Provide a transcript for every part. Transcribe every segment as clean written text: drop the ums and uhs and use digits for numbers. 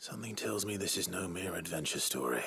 Something tells me this is no mere adventure story.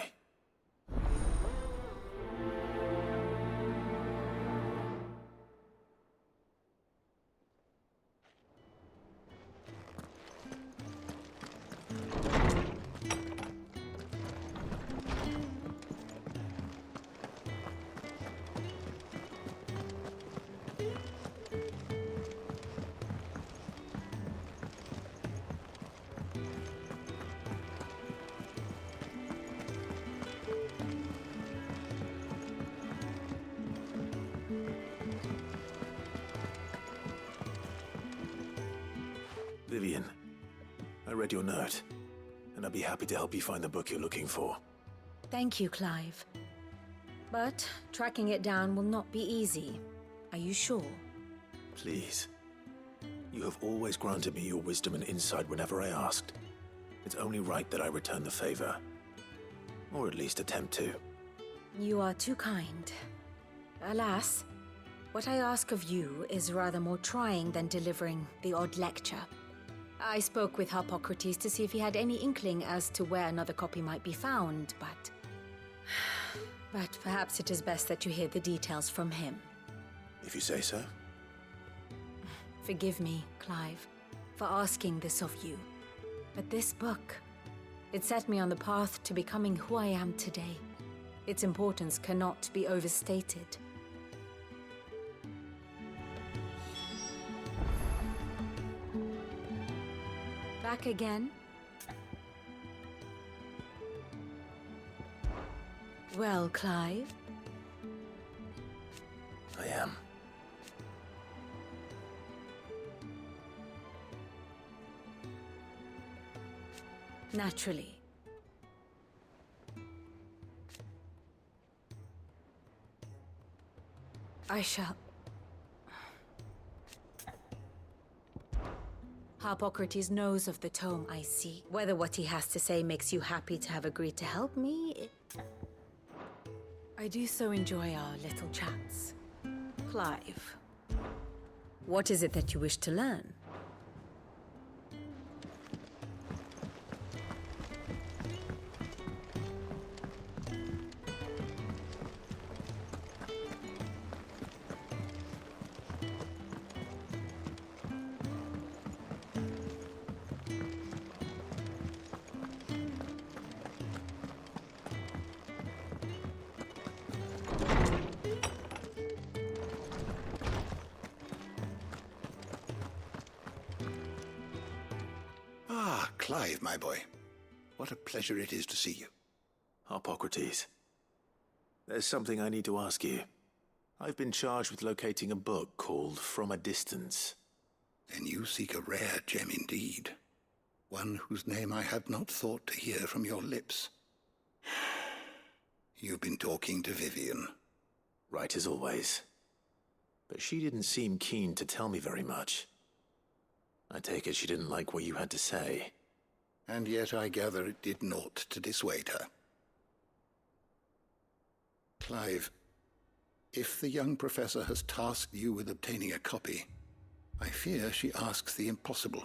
Vivian, I read your note, and I'd be happy to help you find the book you're looking for. Thank you, Clive. But tracking it down will not be easy. Are you sure? Please. You have always granted me your wisdom and insight whenever I asked. It's only right that I return the favor. Or at least attempt to. You are too kind. Alas, what I ask of you is rather more trying than delivering the odd lecture. I spoke with Harpocrates to see if he had any inkling as to where another copy might be found, but... But perhaps it is best that you hear the details from him. If you say so. Forgive me, Clive, for asking this of you. But this book, it set me on the path to becoming who I am today. Its importance cannot be overstated. Back again? Well, Clive? I am. Naturally. I shall... Harpocrates knows of the tome, I see. Whether what he has to say makes you happy to have agreed to help me, I do so enjoy our little chats. Clive, what is it that you wish to learn? Ah, Clive, my boy. What a pleasure it is to see you. Harpocrates. There's something I need to ask you. I've been charged with locating a book called From a Distance. Then you seek a rare gem indeed. One whose name I had not thought to hear from your lips. You've been talking to Vivian. Right as always. But she didn't seem keen to tell me very much. I take it she didn't like what you had to say. And yet I gather it did naught to dissuade her. Clive, if the young professor has tasked you with obtaining a copy, I fear she asks the impossible.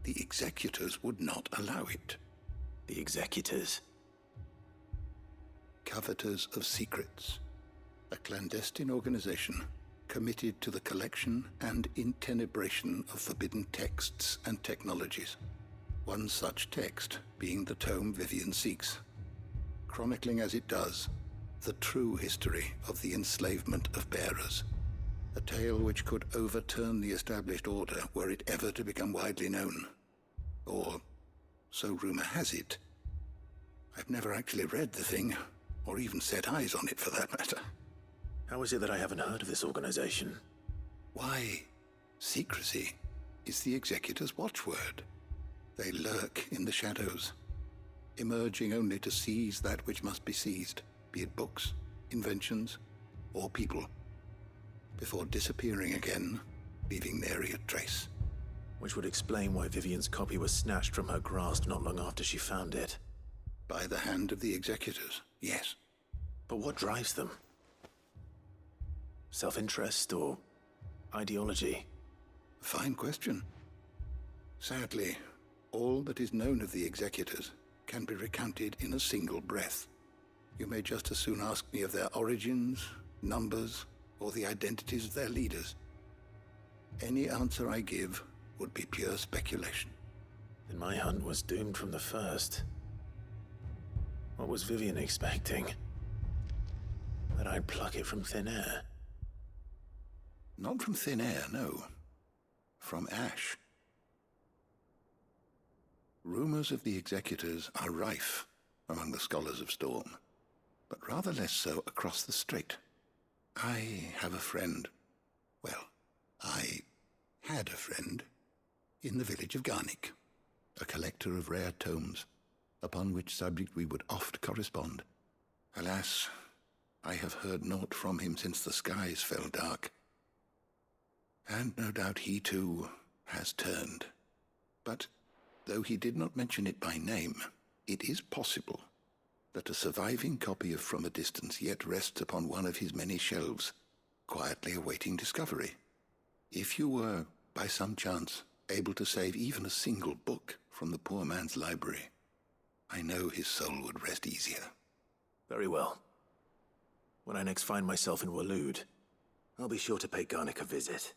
The executors would not allow it. The executors? Coveters of Secrets. A clandestine organization committed to the collection and intenebration of forbidden texts and technologies. One such text being the tome Vivian seeks, chronicling as it does the true history of the enslavement of bearers. A tale which could overturn the established order were it ever to become widely known. Or, so rumor has it. I've never actually read the thing, or even set eyes on it for that matter. How is it that I haven't heard of this organization? Why, secrecy is the executor's watchword. They lurk in the shadows, emerging only to seize that which must be seized, be it books, inventions, or people, before disappearing again, leaving nary a trace. Which would explain why Vivian's copy was snatched from her grasp not long after she found it. By the hand of the executors, yes. But what drives them? Self-interest or ideology? A fine question. Sadly, All that is known of the executors can be recounted in a single breath. You may just as soon ask me of their origins, numbers, or the identities of their leaders. Any answer I give would be pure speculation. Then my hunt was doomed from the first. What was Vivian expecting? That I'd pluck it from thin air? Not from thin air, no. From ash. Rumors of the executors are rife among the scholars of Storm, but rather less so across the strait. I have a friend. Well, I had a friend in the village of Garnick, a collector of rare tomes, upon which subject we would oft correspond. Alas, I have heard naught from him since the skies fell dark. And no doubt he too has turned. But though he did not mention it by name, it is possible that a surviving copy of From a Distance yet rests upon one of his many shelves, quietly awaiting discovery. If you were, by some chance, able to save even a single book from the poor man's library, I know his soul would rest easier. Very well. When I next find myself in Waloed, I'll be sure to pay Garnick a visit.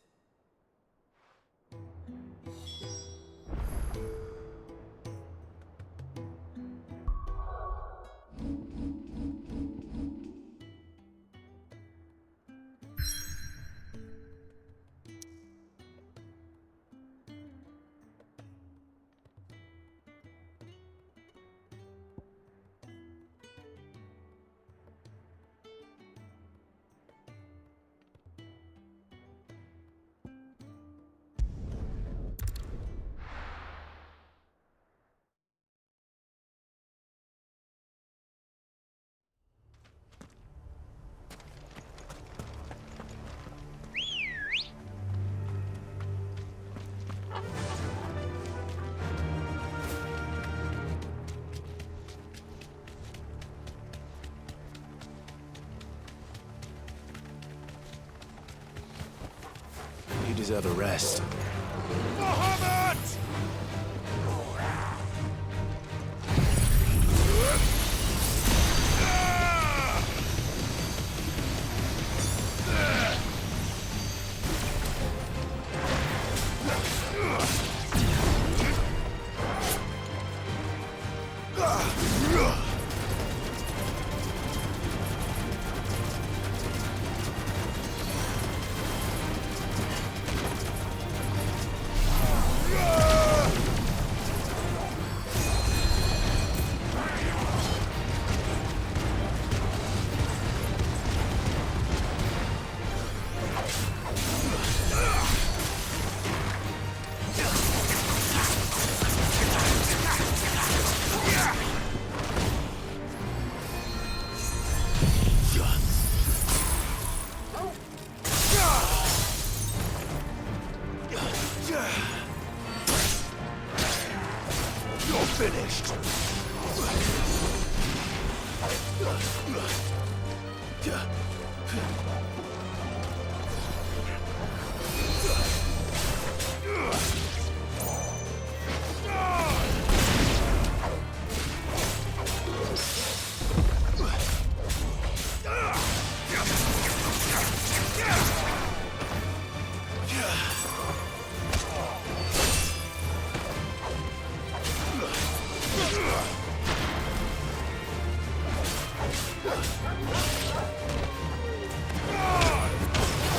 You deserve a rest. Muhammad! Finished.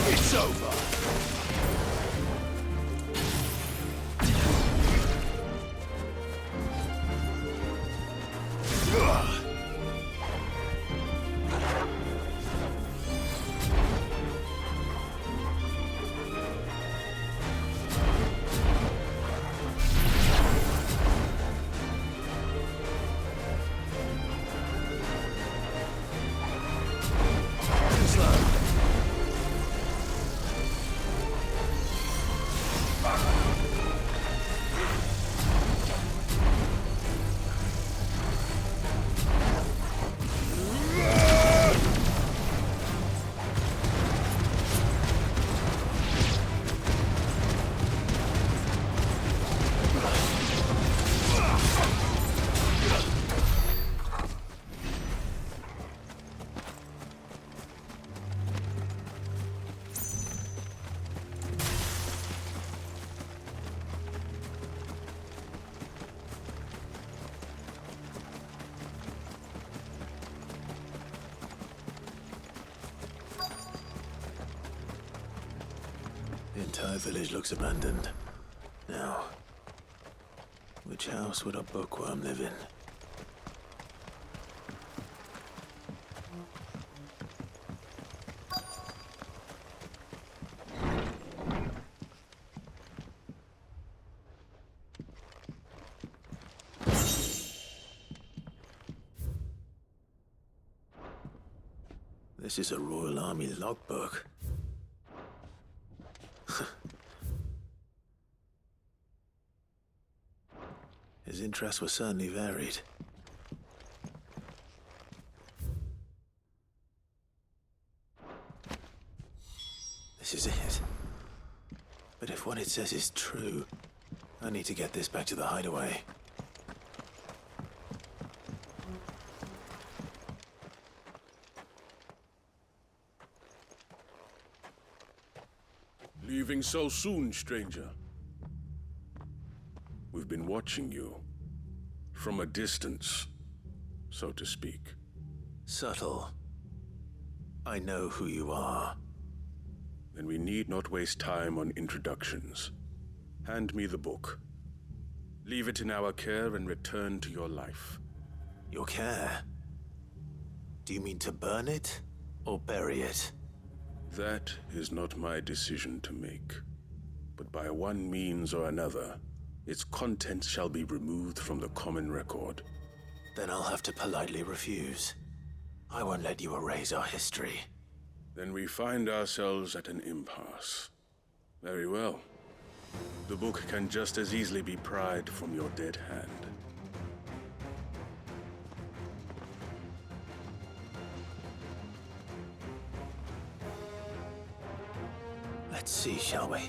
It's over. entire village looks abandoned. Now, which house would a bookworm live in? This is a Royal Army logbook. His interests were certainly varied. This is it. But if what it says is true, I need to get this back to the hideaway. Leaving so soon, stranger? We've been watching you. From a distance, so to speak. Subtle. I know who you are. Then we need not waste time on introductions. Hand me the book. Leave it in our care and return to your life. Your care? Do you mean to burn it or bury it? That is not my decision to make. But by one means or another, its contents shall be removed from the common record. Then I'll have to politely refuse. I won't let you erase our history. Then we find ourselves at an impasse. Very well. The book can just as easily be pried from your dead hand. Let's see, shall we?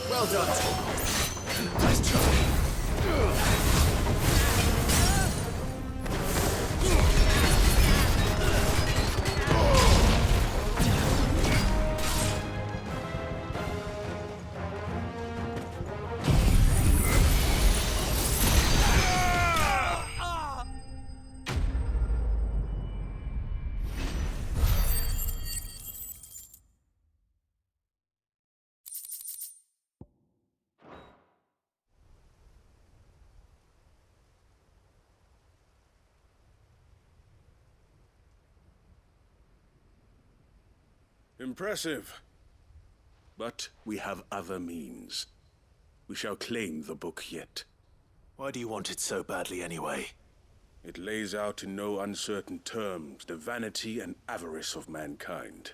Well done. Nice try. Impressive. But we have other means. We shall claim the book yet. Why do you want it so badly anyway? It lays out in no uncertain terms the vanity and avarice of mankind.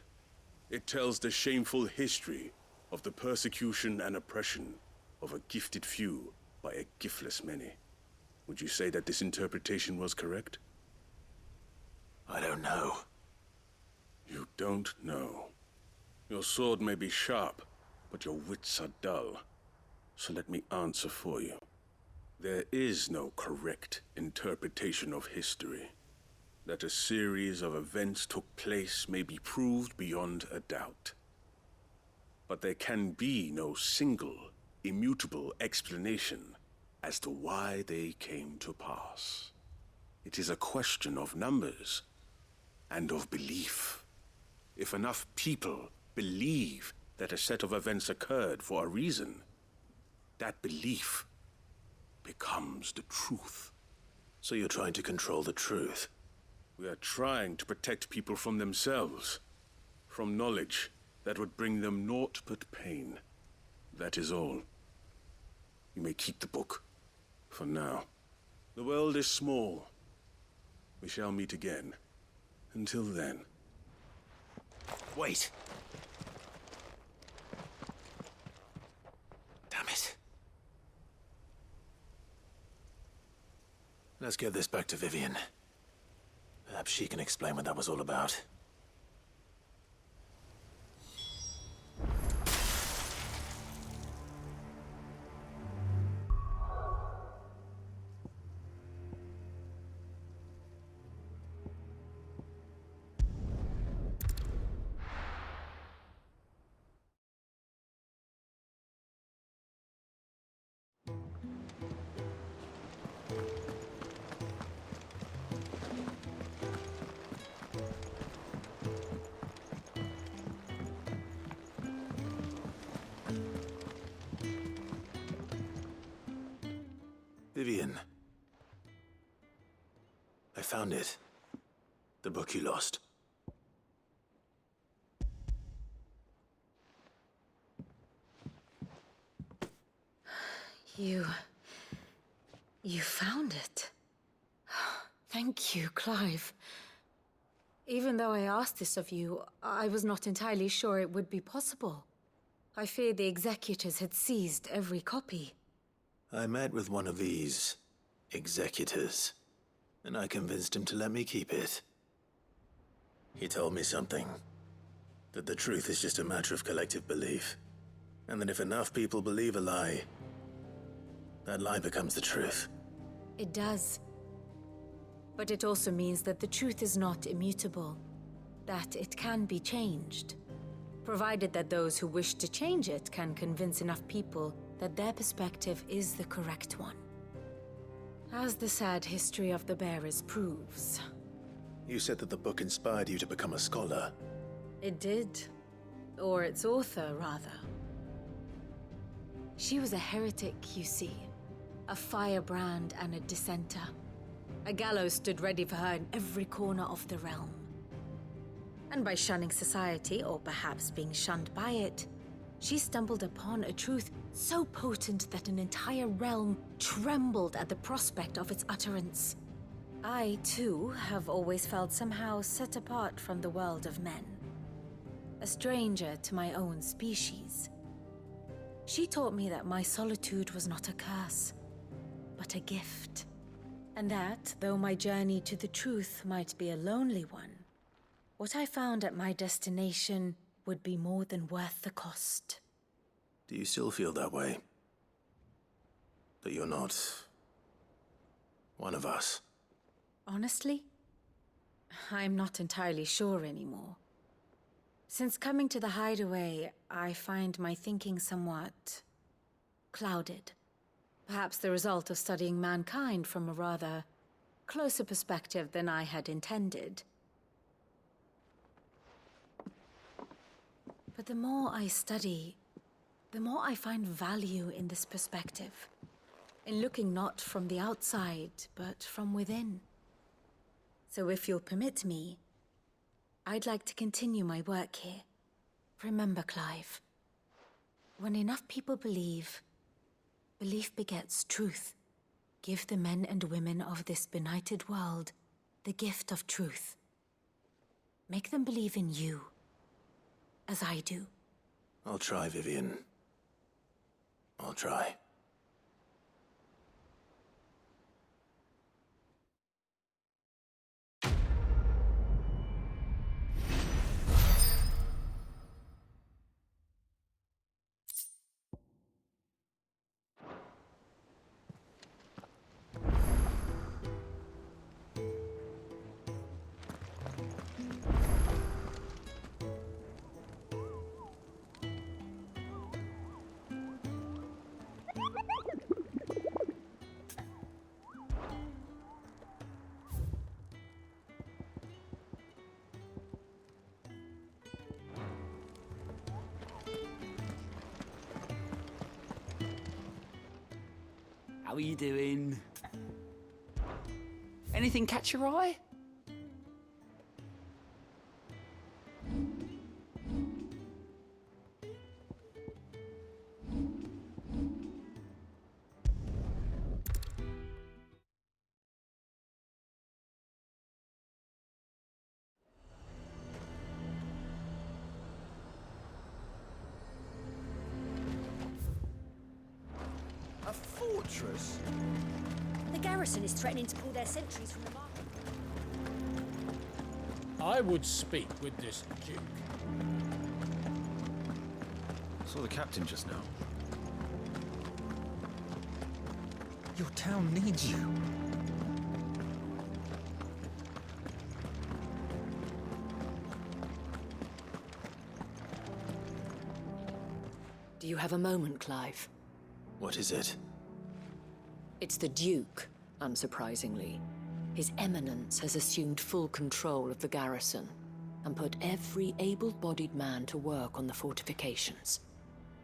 It tells the shameful history of the persecution and oppression of a gifted few by a giftless many. Would you say that this interpretation was correct? I don't know. You don't know. Your sword may be sharp, but your wits are dull. So let me answer for you. There is no correct interpretation of history. That a series of events took place may be proved beyond a doubt. But there can be no single, immutable explanation as to why they came to pass. It is a question of numbers and of belief. If enough people believe that a set of events occurred for a reason, that belief becomes the truth. So you're trying to control the truth? We are trying to protect people from themselves, from knowledge that would bring them naught but pain. That is all. You may keep the book, for now. The world is small. We shall meet again. Until then. Wait! Damn it. Let's get this back to Vivian. Perhaps she can explain what that was all about. Vivian. I found it. The book you lost. You found it. Thank you, Clive. Even though I asked this of you, I was not entirely sure it would be possible. I feared the executors had seized every copy. I met with one of these executors, and I convinced him to let me keep it. He told me something. That the truth is just a matter of collective belief. And that if enough people believe a lie, that lie becomes the truth. It does. But it also means that the truth is not immutable. That it can be changed. Provided that those who wish to change it can convince enough people that their perspective is the correct one. As the sad history of the bearers proves. You said that the book inspired you to become a scholar. It did. Or its author, rather. She was a heretic, you see. A firebrand and a dissenter. A gallows stood ready for her in every corner of the realm. And by shunning society, or perhaps being shunned by it, she stumbled upon a truth so potent that an entire realm trembled at the prospect of its utterance. I, too, have always felt somehow set apart from the world of men. A stranger to my own species. She taught me that my solitude was not a curse, but a gift. And that, though my journey to the truth might be a lonely one, what I found at my destination would be more than worth the cost. Do you still feel that way? That you're not one of us? Honestly, I'm not entirely sure anymore. Since coming to the hideaway, I find my thinking somewhat clouded. Perhaps the result of studying mankind from a rather closer perspective than I had intended. But the more I study, the more I find value in this perspective. In looking not from the outside, but from within. So if you'll permit me, I'd like to continue my work here. Remember, Clive, when enough people believe, belief begets truth. Give the men and women of this benighted world the gift of truth. Make them believe in you, as I do. I'll try, Vivian. I'll try. How are you doing? Anything catch your eye? A fortress? The garrison is threatening to pull their sentries from the market. I would speak with this duke. Saw the captain just now. Your town needs you. Do you have a moment, Clive? What is it? It's the Duke, unsurprisingly. His Eminence has assumed full control of the garrison and put every able-bodied man to work on the fortifications.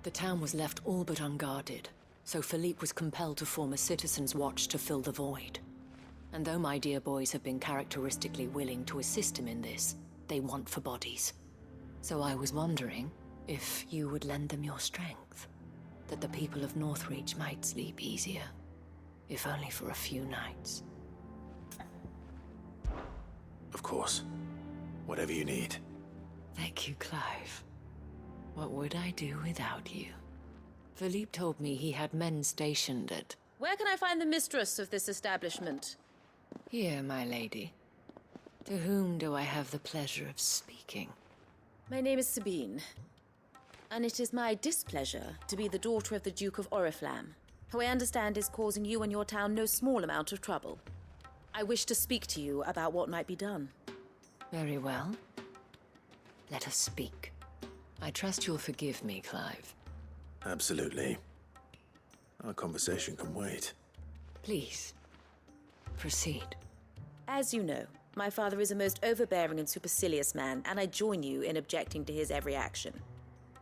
The town was left all but unguarded, so Philippe was compelled to form a citizens' watch to fill the void. And though my dear boys have been characteristically willing to assist him in this, they want for bodies. So I was wondering if you would lend them your strength, that the people of Northreach might sleep easier, if only for a few nights. Of course. Whatever you need. Thank you, Clive. What would I do without you? Philippe told me he had men stationed at... Where can I find the mistress of this establishment? Here, my lady. To whom do I have the pleasure of speaking? My name is Sabine, and it is my displeasure to be the daughter of the Duke of Oriflamme, who I understand is causing you and your town no small amount of trouble. I wish to speak to you about what might be done. Very well. Let us speak. I trust you'll forgive me, Clive. Absolutely. Our conversation can wait. Please, proceed. As you know, my father is a most overbearing and supercilious man, and I join you in objecting to his every action.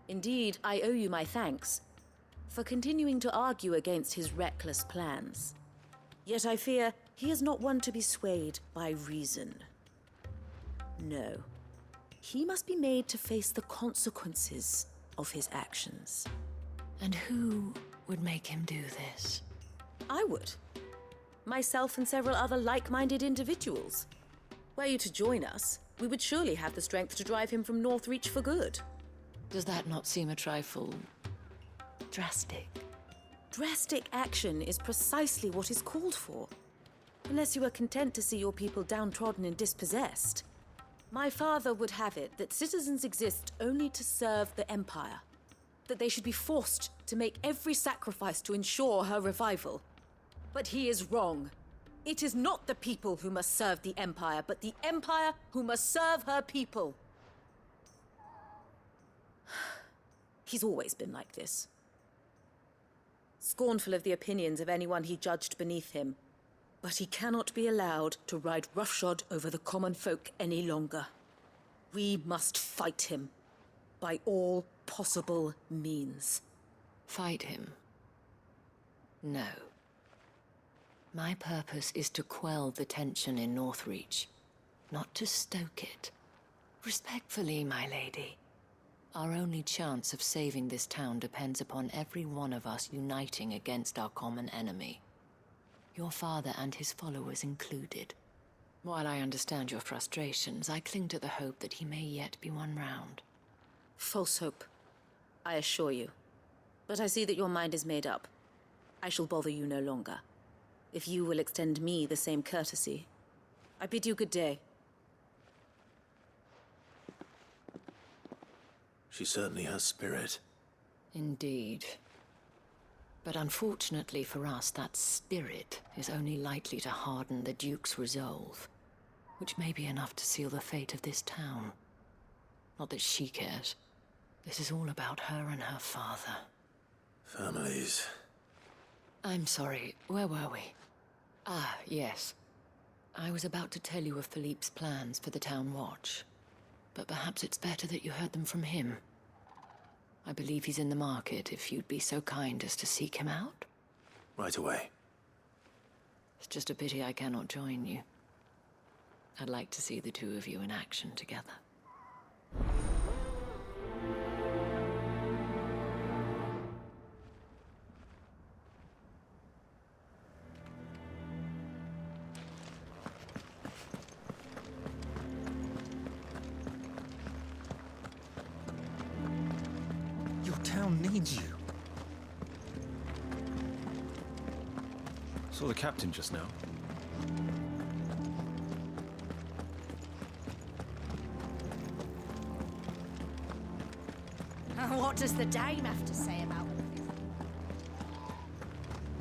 Indeed, I owe you my thanks for continuing to argue against his reckless plans. Yet I fear he is not one to be swayed by reason. No. He must be made to face the consequences of his actions. And who would make him do this? I would. Myself and several other like-minded individuals. Were you to join us, we would surely have the strength to drive him from Northreach for good. Does that not seem a trifle... drastic? Drastic action is precisely what is called for. Unless you are content to see your people downtrodden and dispossessed. My father would have it that citizens exist only to serve the Empire. That they should be forced to make every sacrifice to ensure her revival. But he is wrong. It is not the people who must serve the Empire, but the Empire who must serve her people. He's always been like this. Scornful of the opinions of anyone he judged beneath him. But he cannot be allowed to ride roughshod over the common folk any longer. We must fight him. By all possible means. Fight him? No. My purpose is to quell the tension in Northreach, not to stoke it. Respectfully, my lady. Our only chance of saving this town depends upon every one of us uniting against our common enemy. Your father and his followers included. While I understand your frustrations, I cling to the hope that he may yet be won round. False hope, I assure you. But I see that your mind is made up. I shall bother you no longer. If you will extend me the same courtesy, I bid you good day. She certainly has spirit. Indeed. But unfortunately for us, that spirit is only likely to harden the Duke's resolve, which may be enough to seal the fate of this town. Not that she cares. This is all about her and her father. Families. I'm sorry, where were we? Ah, yes. I was about to tell you of Philippe's plans for the town watch, but perhaps it's better that you heard them from him. I believe he's in the market, if you'd be so kind as to seek him out. Right away. It's just a pity I cannot join you. I'd like to see the two of you in action together. Your town needs you. Saw the captain just now. What does the dame have to say about all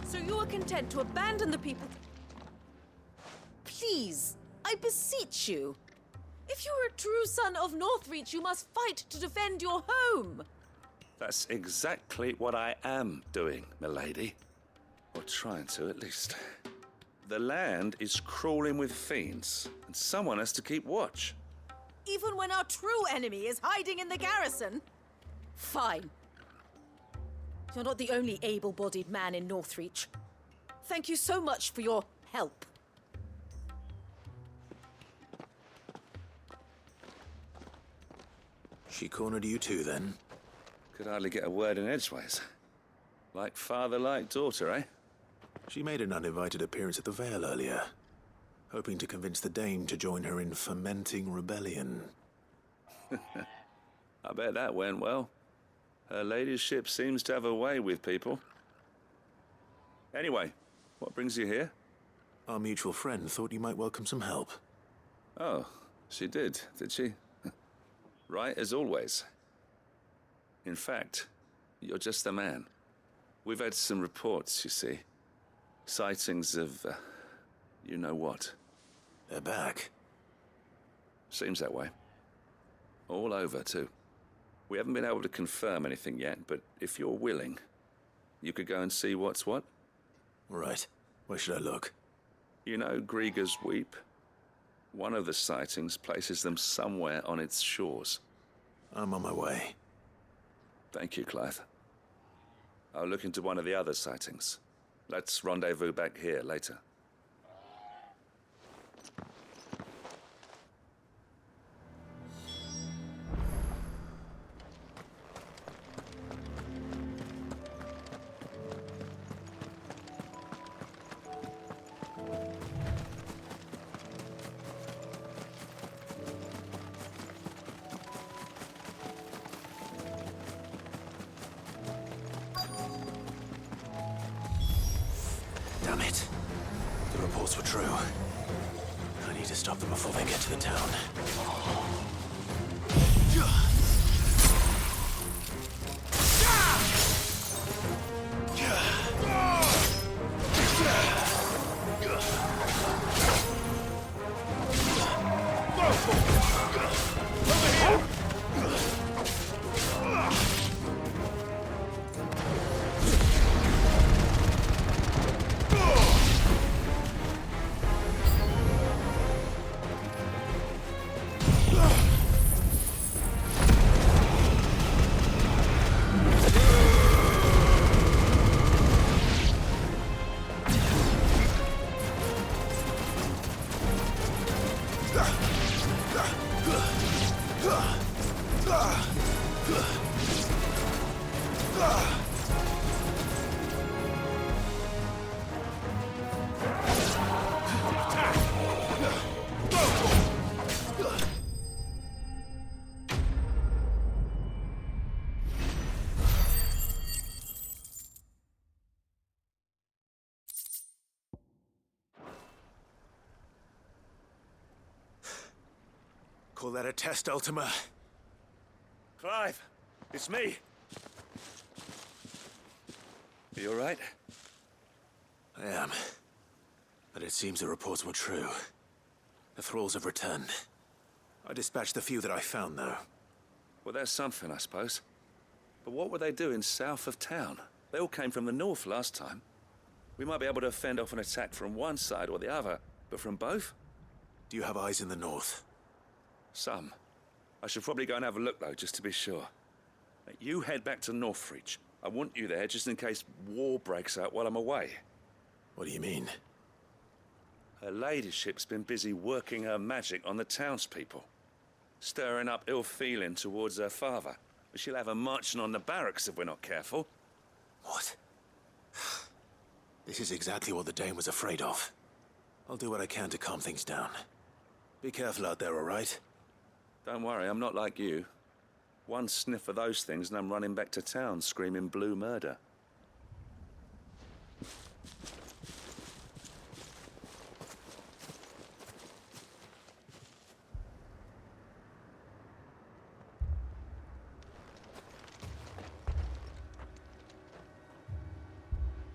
this? So you are content to abandon the people? Please, I beseech you. If you are a true son of Northreach, you must fight to defend your home. That's exactly what I am doing, milady. Or trying to, at least. The land is crawling with fiends, and someone has to keep watch. Even when our true enemy is hiding in the garrison? Fine. You're not the only able-bodied man in Northreach. Thank you so much for your help. She cornered you too, then? Could hardly get a word in edgeways. Like father, like daughter, eh? She made an uninvited appearance at the Vale earlier, hoping to convince the Dame to join her in fomenting rebellion. I bet that went well. Her ladyship seems to have a way with people. Anyway, what brings you here? Our mutual friend thought you might welcome some help. Oh, she did she? Right as always. In fact, you're just the man. We've had some reports, you see. Sightings of, you know what. They're back. Seems that way. All over, too. We haven't been able to confirm anything yet, but if you're willing, you could go and see what's what. Right. Where should I look? You know Grieger's Weep? One of the sightings places them somewhere on its shores. I'm on my way. Thank you, Clive. I'll look into one of the other sightings. Let's rendezvous back here later. Damn it. The reports were true. I need to stop them before they get to the town. Call that a test, Ultima? Clive, it's me. You all right? I am. But it seems the reports were true. The thralls have returned. I dispatched the few that I found, though. Well, that's something, I suppose. But what were they doing south of town? They all came from the north last time. We might be able to fend off an attack from one side or the other, but from both? Do you have eyes in the north? Some. I should probably go and have a look, though, just to be sure. You head back to Northreach. I want you there just in case war breaks out while I'm away. What do you mean? Her ladyship's been busy working her magic on the townspeople, stirring up ill feeling towards her father. But she'll have her marching on the barracks if we're not careful. What? This is exactly what the Dane was afraid of. I'll do what I can to calm things down. Be careful out there, all right? Don't worry, I'm not like you. One sniff of those things and I'm running back to town screaming blue murder.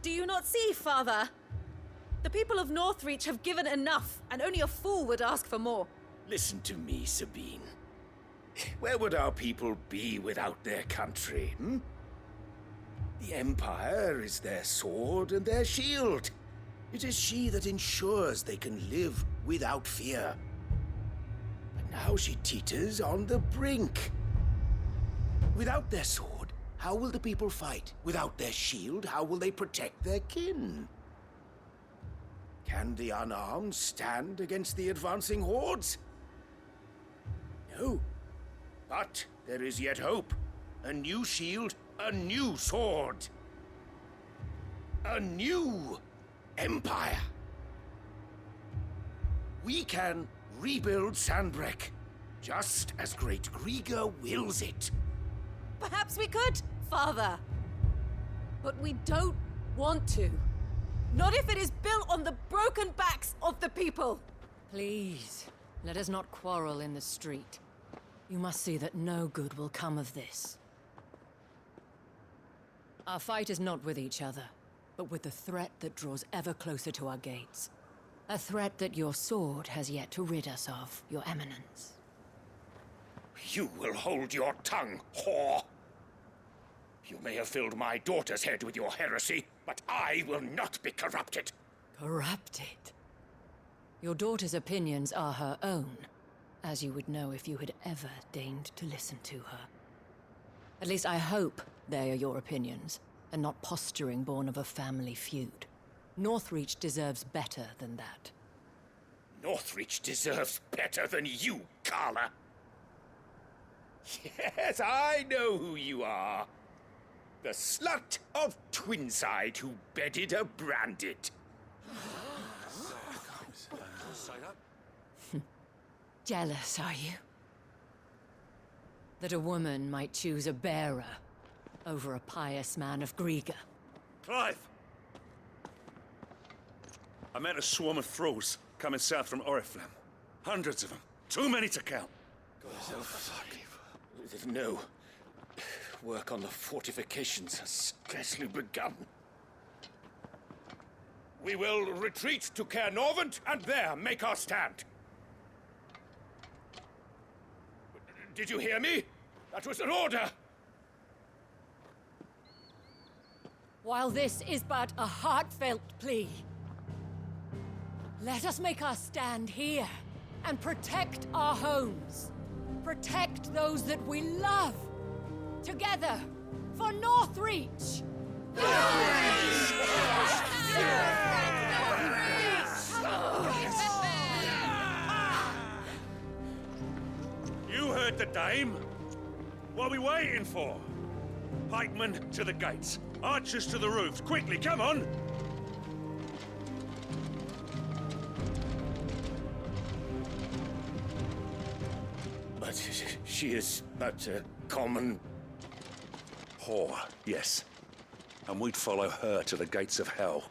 Do you not see, Father? The people of Northreach have given enough, and only a fool would ask for more. Listen to me, Sabine. Where would our people be without their country, hmm? The Empire is their sword and their shield. It is she that ensures they can live without fear. But now she teeters on the brink. Without their sword, how will the people fight? Without their shield, how will they protect their kin? Can the unarmed stand against the advancing hordes? No. But there is yet hope. A new shield, a new sword. A new empire. We can rebuild Sandbreck, just as Great Grieger wills it. Perhaps we could, Father. But we don't want to. Not if it is built on the broken backs of the people. Please, let us not quarrel in the street. You must see that no good will come of this. Our fight is not with each other, but with the threat that draws ever closer to our gates. A threat that your sword has yet to rid us of, Your Eminence. You will hold your tongue, whore! You may have filled my daughter's head with your heresy, but I will not be corrupted. Corrupted? Your daughter's opinions are her own, as you would know if you had ever deigned to listen to her. At least I hope they are your opinions, and not posturing born of a family feud. Northreach deserves better than that. Northreach deserves better than you, Carla. Yes, I know who you are. The slut of Twinside who bedded a Branded. Jealous, are you? That a woman might choose a bearer over a pious man of Grieger. Clive! I met a swarm of thralls coming south from Oriflamme. Hundreds of them. Too many to count. Oh, fuck. No. Work on the fortifications has scarcely begun. We will retreat to Caer Norvent and there make our stand. Did you hear me? That was an order! While this is but a heartfelt plea, let us make our stand here and protect our homes. Protect those that we love. Together, for Northreach! You heard the dame. What are we waiting for? Pikemen to the gates. Archers to the roofs. Quickly, come on! But she is but a common... whore, yes. And we'd follow her to the gates of hell.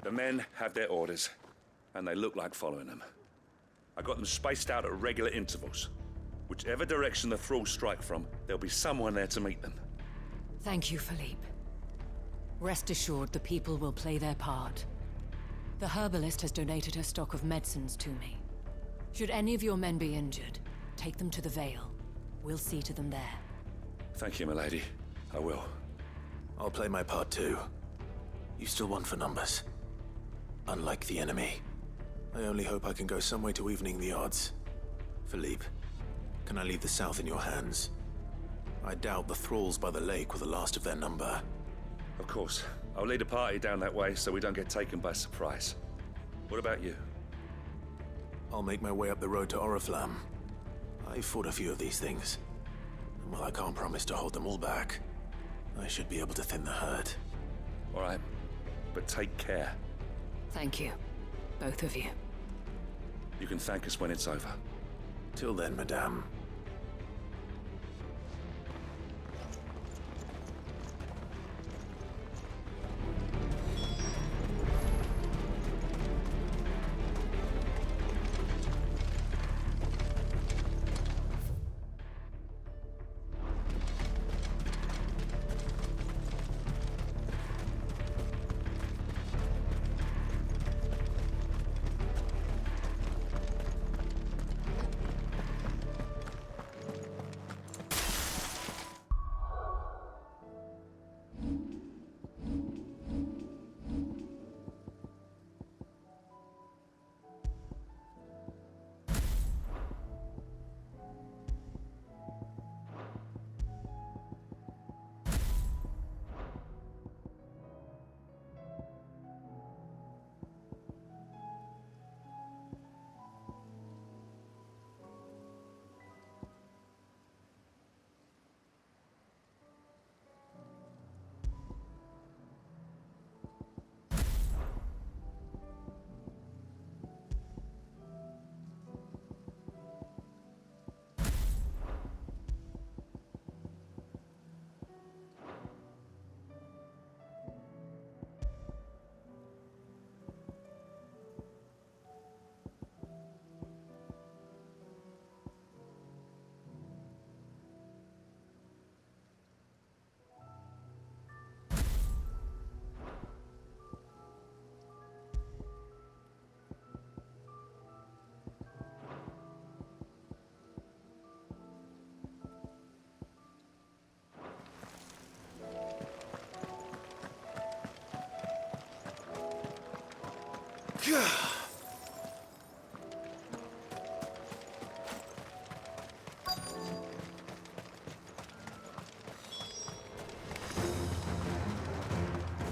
The men have their orders, and they look like following them. I got them spaced out at regular intervals. Whichever direction the thralls strike from, there'll be someone there to meet them. Thank you, Philippe. Rest assured the people will play their part. The herbalist has donated her stock of medicines to me. Should any of your men be injured, take them to the Vale. We'll see to them there. Thank you, milady. I will. I'll play my part too. You still want for numbers. Unlike the enemy. I only hope I can go some way to evening the odds. Philippe, can I leave the South in your hands? I doubt the thralls by the lake were the last of their number. Of course. I'll lead a party down that way so we don't get taken by surprise. What about you? I'll make my way up the road to Oriflamme. I've fought a few of these things. And while I can't promise to hold them all back, I should be able to thin the herd. All right. But take care. Thank you. Both of you. You can thank us when it's over. Till then, madame.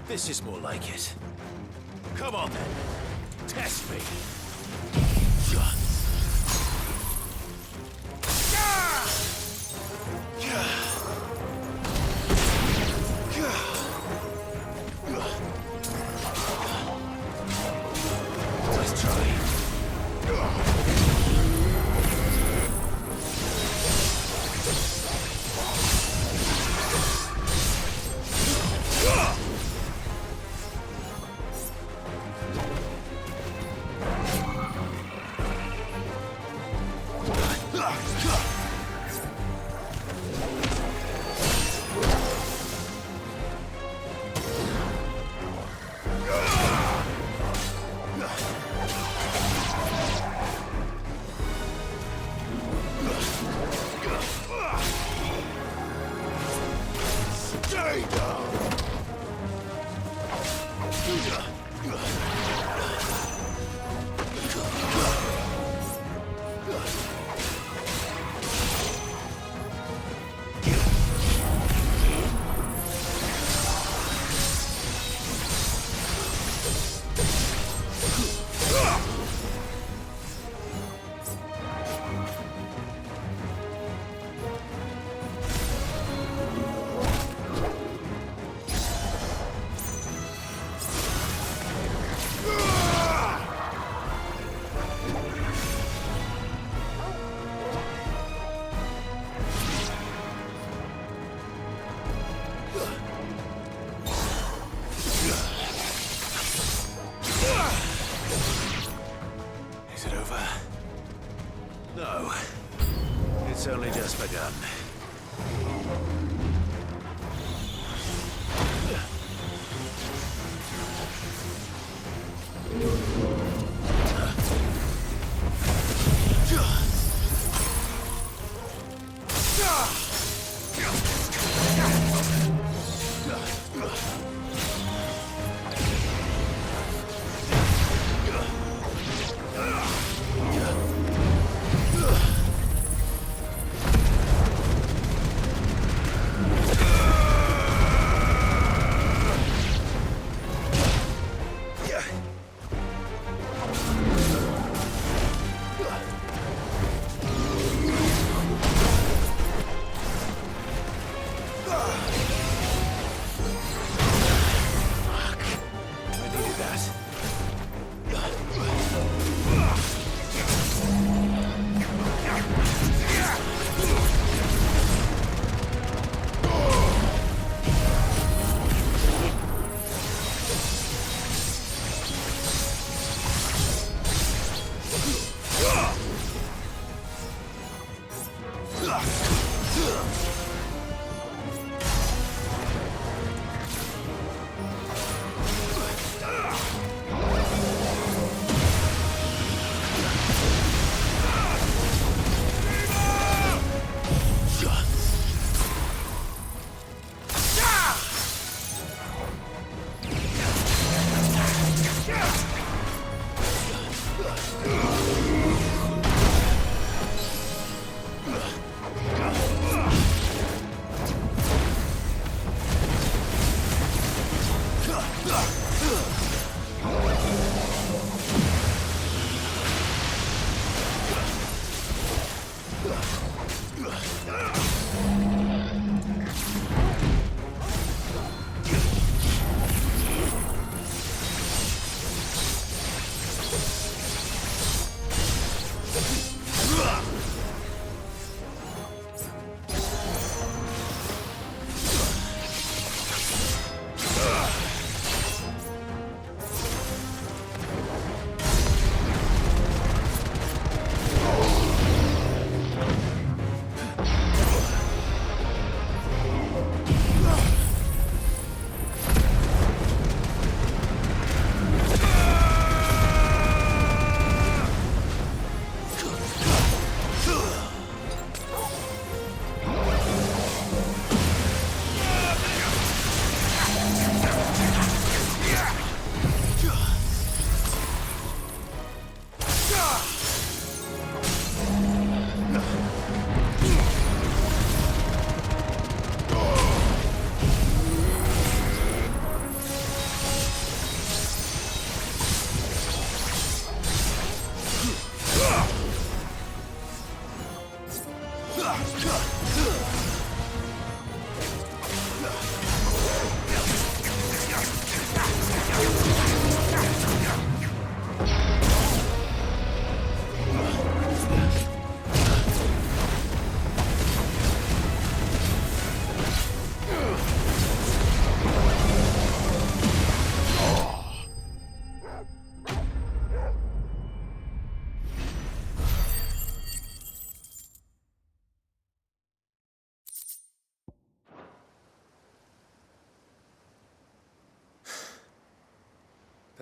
This is more like it. Come on then. Test me. Let's try. It's only just begun.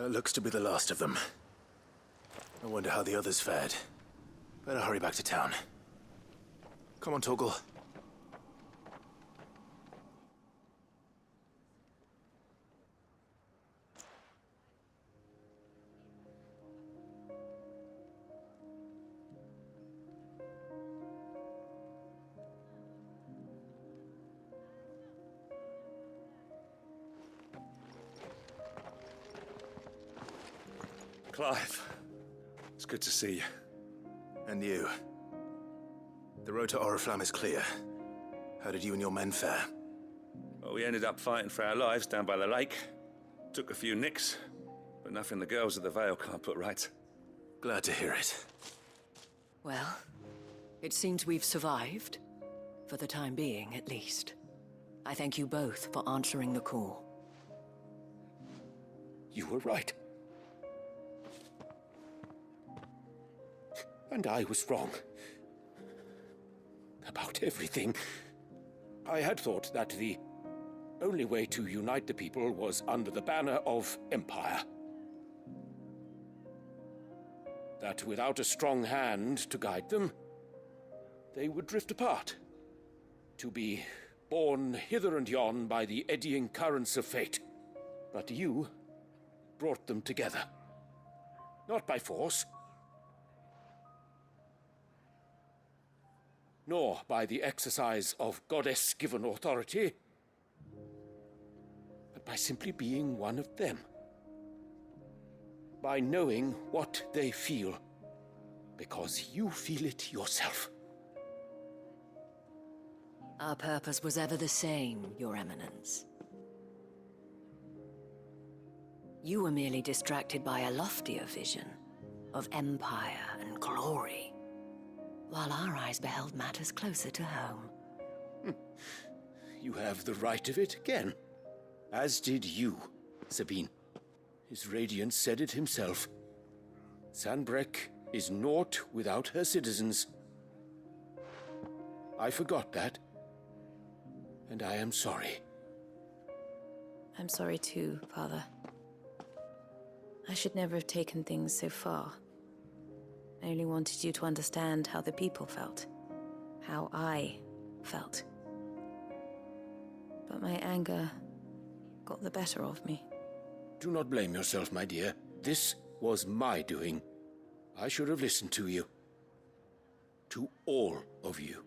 That looks to be the last of them. I wonder how the others fared. Better hurry back to town. Come on, Torgal. Clive, it's good to see you. And you. The road to Oriflamme is clear. How did you and your men fare? Well, we ended up fighting for our lives down by the lake. Took a few nicks, but nothing the girls of the Vale can't put right. Glad to hear it. Well, it seems we've survived. For the time being, at least. I thank you both for answering the call. You were right. And I was wrong. About everything. I had thought that the only way to unite the people was under the banner of Empire. That without a strong hand to guide them, they would drift apart. To be borne hither and yon by the eddying currents of fate. But you brought them together. Not by force, nor by the exercise of goddess-given authority, but by simply being one of them. By knowing what they feel, because you feel it yourself. Our purpose was ever the same, Your Eminence. You were merely distracted by a loftier vision of empire and glory, while our eyes beheld matters closer to home. You have the right of it again. As did you, Sabine. His radiance said it himself. Sanbreque is naught without her citizens. I forgot that, and I am sorry. I'm sorry too, Father. I should never have taken things so far. I only wanted you to understand how the people felt. How I felt. But my anger got the better of me. Do not blame yourself, my dear. This was my doing. I should have listened to you. To all of you.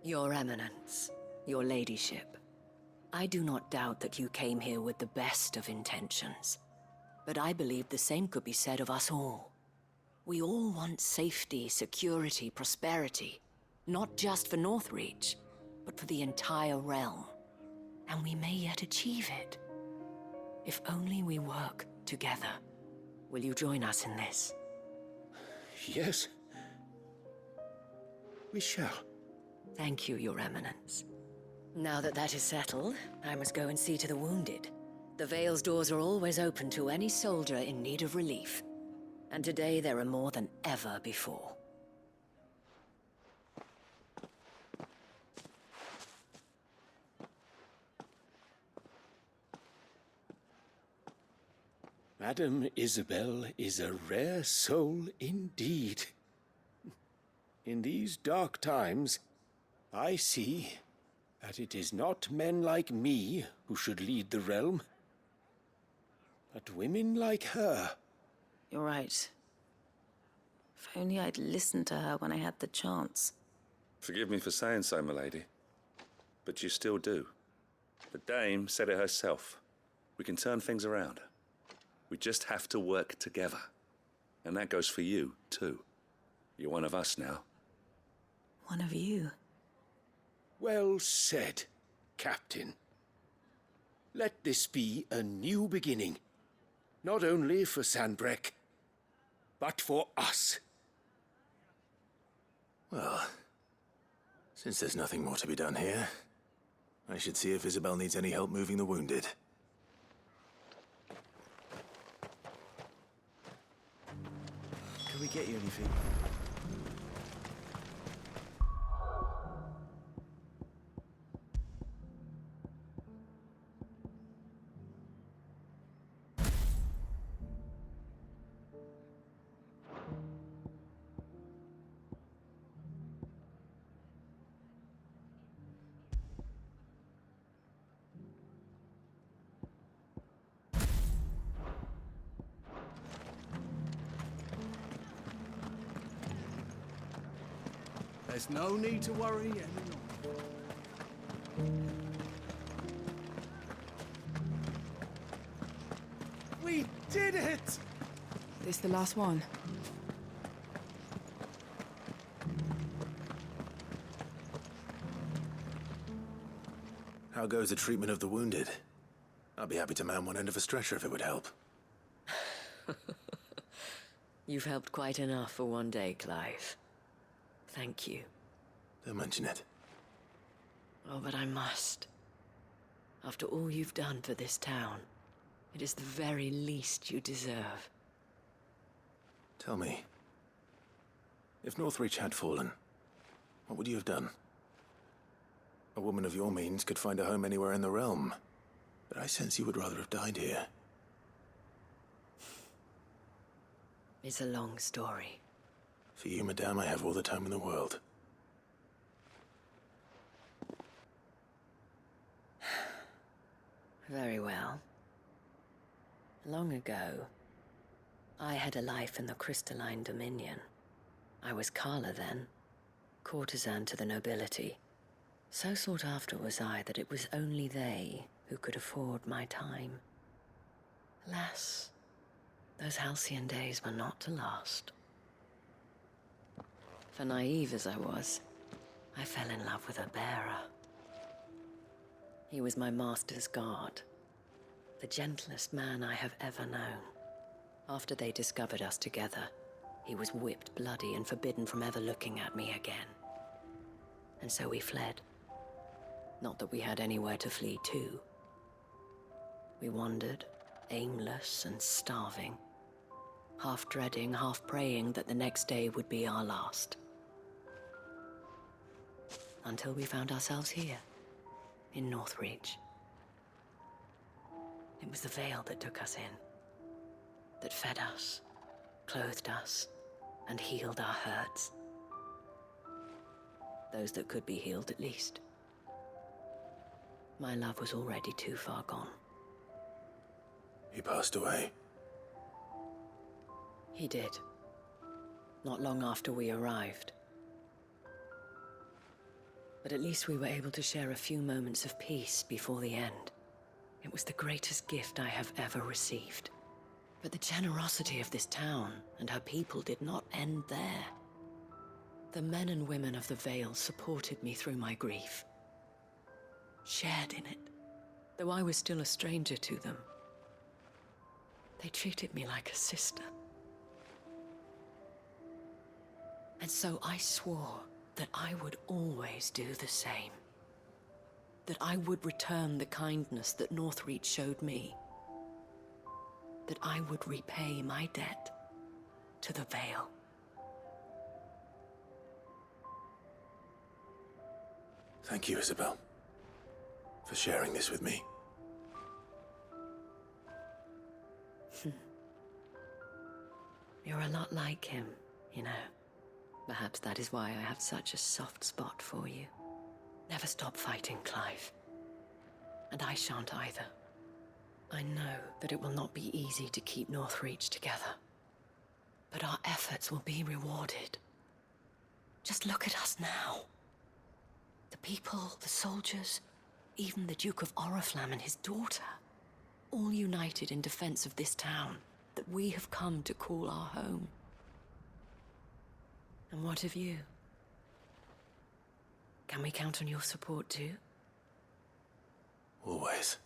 Your Eminence, your ladyship. I do not doubt that you came here with the best of intentions. But I believe the same could be said of us all. We all want safety, security, prosperity. Not just for Northreach, but for the entire realm. And we may yet achieve it. If only we work together. Will you join us in this? Yes. We shall. Thank you, Your Eminence. Now that that is settled, I must go and see to the wounded. The Vale's doors are always open to any soldier in need of relief. And today there are more than ever before. Madame Isabel is a rare soul indeed. In these dark times, I see that it is not men like me who should lead the realm, but women like her. You're right. If only I'd listened to her when I had the chance. Forgive me for saying so, milady, but you still do. The dame said it herself. We can turn things around. We just have to work together. And that goes for you, too. You're one of us now. One of you? Well said, Captain. Let this be a new beginning. Not only for Sanbreque, but for us. Well, since there's nothing more to be done here, I should see if Isabel needs any help moving the wounded. Can we get you anything? There's no need to worry any longer. We did it! This the last one? How goes the treatment of the wounded? I'd be happy to man one end of a stretcher if it would help. You've helped quite enough for one day, Clive. Thank you. Don't mention it. Oh, but I must. After all you've done for this town, it is the very least you deserve. Tell me, if Northreach had fallen, what would you have done? A woman of your means could find a home anywhere in the realm, but I sense you would rather have died here. It's a long story. For you, madame, I have all the time in the world. Very well. Long ago, I had a life in the Crystalline Dominion. I was Carla then, courtesan to the nobility. So sought after was I that it was only they who could afford my time. Alas, those halcyon days were not to last. For naive as I was, I fell in love with a bearer. He was my master's guard, the gentlest man I have ever known. After they discovered us together, he was whipped bloody and forbidden from ever looking at me again. And so we fled. Not that we had anywhere to flee to. We wandered, aimless and starving, half dreading, half praying that the next day would be our last. Until we found ourselves here, in Northreach. It was the veil that took us in, that fed us, clothed us, and healed our hurts. Those that could be healed, at least. My love was already too far gone. He passed away. He did. Not long after we arrived. But at least we were able to share a few moments of peace before the end. It was the greatest gift I have ever received. But the generosity of this town and her people did not end there. The men and women of the Vale supported me through my grief. Shared in it, though I was still a stranger to them. They treated me like a sister. And so I swore that I would always do the same. That I would return the kindness that Northreach showed me. That I would repay my debt to the Vale. Thank you, Isabel, for sharing this with me. You're a lot like him, you know. Perhaps that is why I have such a soft spot for you. Never stop fighting, Clive. And I shan't either. I know that it will not be easy to keep Northreach together. But our efforts will be rewarded. Just look at us now. The people, the soldiers, even the Duke of Oriflamme and his daughter, all united in defense of this town that we have come to call our home. And what of you? Can we count on your support too? Always.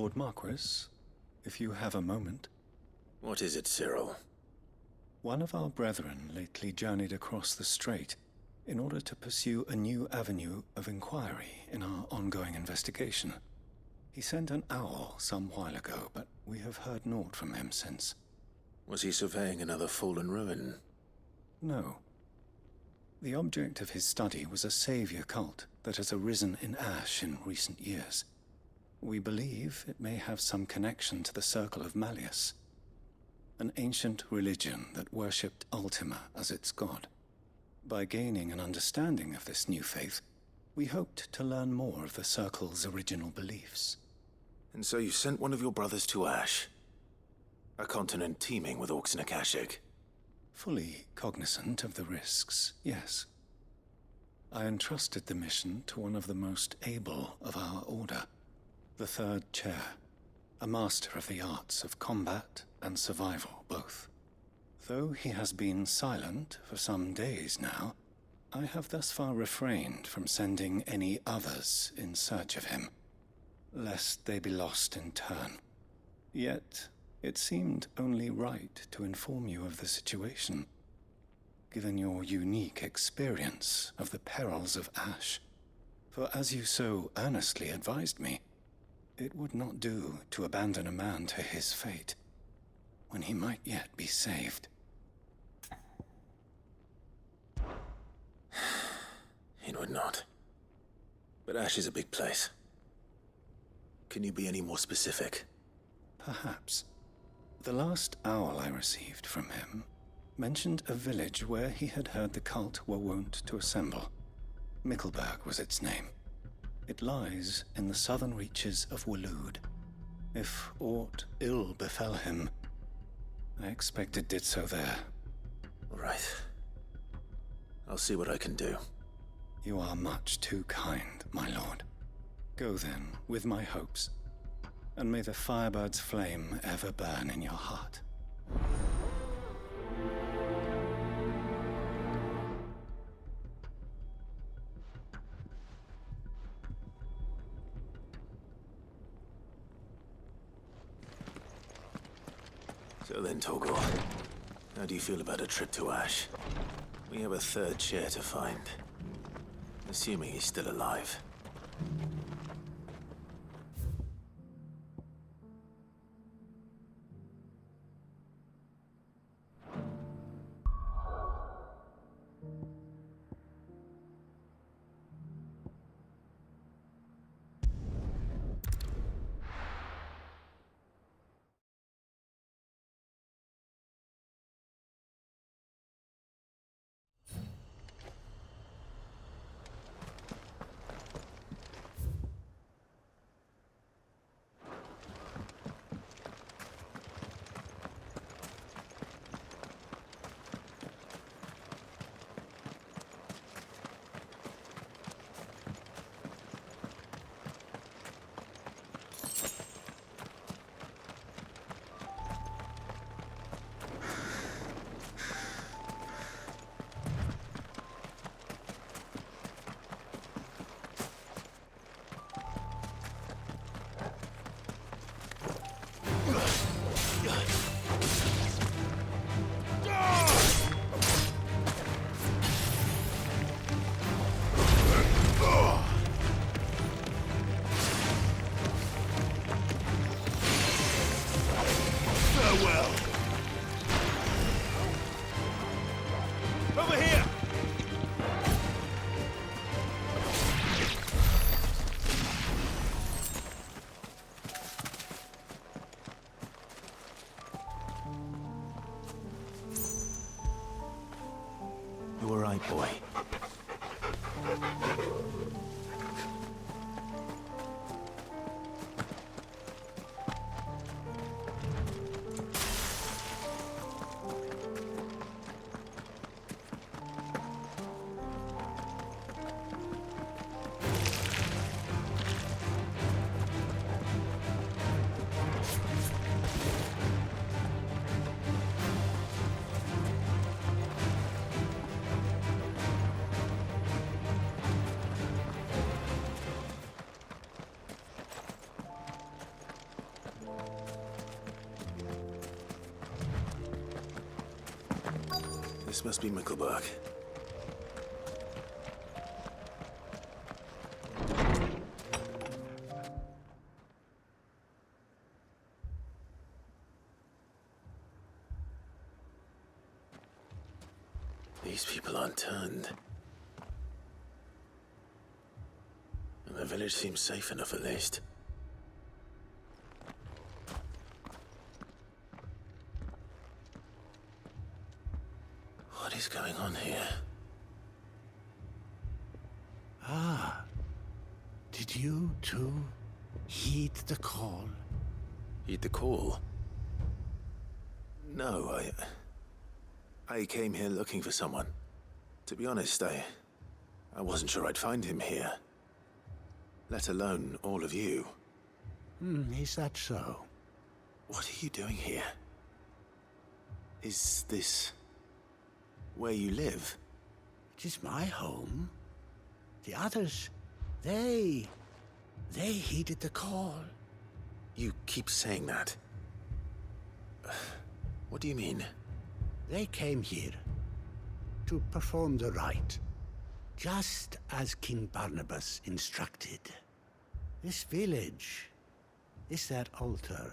Lord Marquis, if you have a moment. What is it, Cyril? One of our brethren lately journeyed across the strait in order to pursue a new avenue of inquiry in our ongoing investigation. He sent an owl some while ago, but we have heard naught from him since. Was he surveying another fallen ruin? No. The object of his study was a savior cult that has arisen in Ash in recent years. We believe it may have some connection to the Circle of Malleus, an ancient religion that worshipped Ultima as its god. By gaining an understanding of this new faith, we hoped to learn more of the Circle's original beliefs. And so you sent one of your brothers to Ash? A continent teeming with orcs and Akashic? Fully cognizant of the risks, yes. I entrusted the mission to one of the most able of our order, the Third Chair, a master of the arts of combat and survival both. Though he has been silent for some days now, I have thus far refrained from sending any others in search of him, lest they be lost in turn. Yet, it seemed only right to inform you of the situation, given your unique experience of the perils of Ash. For as you so earnestly advised me, it would not do to abandon a man to his fate, when he might yet be saved. It would not. But Ash is a big place. Can you be any more specific? Perhaps. The last owl I received from him mentioned a village where he had heard the cult were wont to assemble. Mickleburg was its name. It lies in the southern reaches of Waloed. If aught ill befell him, I expect it did so there. Right. I'll see what I can do. You are much too kind, my lord. Go then, with my hopes, and may the Firebird's flame ever burn in your heart. So then, Torgor, how do you feel about a trip to Ash? We have a third chair to find. Assuming he's still alive. You were right, boy. This must be Mickelberg. These people aren't turned. And the village seems safe enough at least. What is going on here? Ah. Did you too heed the call? Heed the call? No, I came here looking for someone. To be honest, I wasn't sure I'd find him here. Let alone all of you. Is that so? What are you doing here? Is this where you live? It is my home. The others, they heeded the call. You keep saying that. What do you mean? They came here to perform the rite, just as King Barnabas instructed. This village is their altar,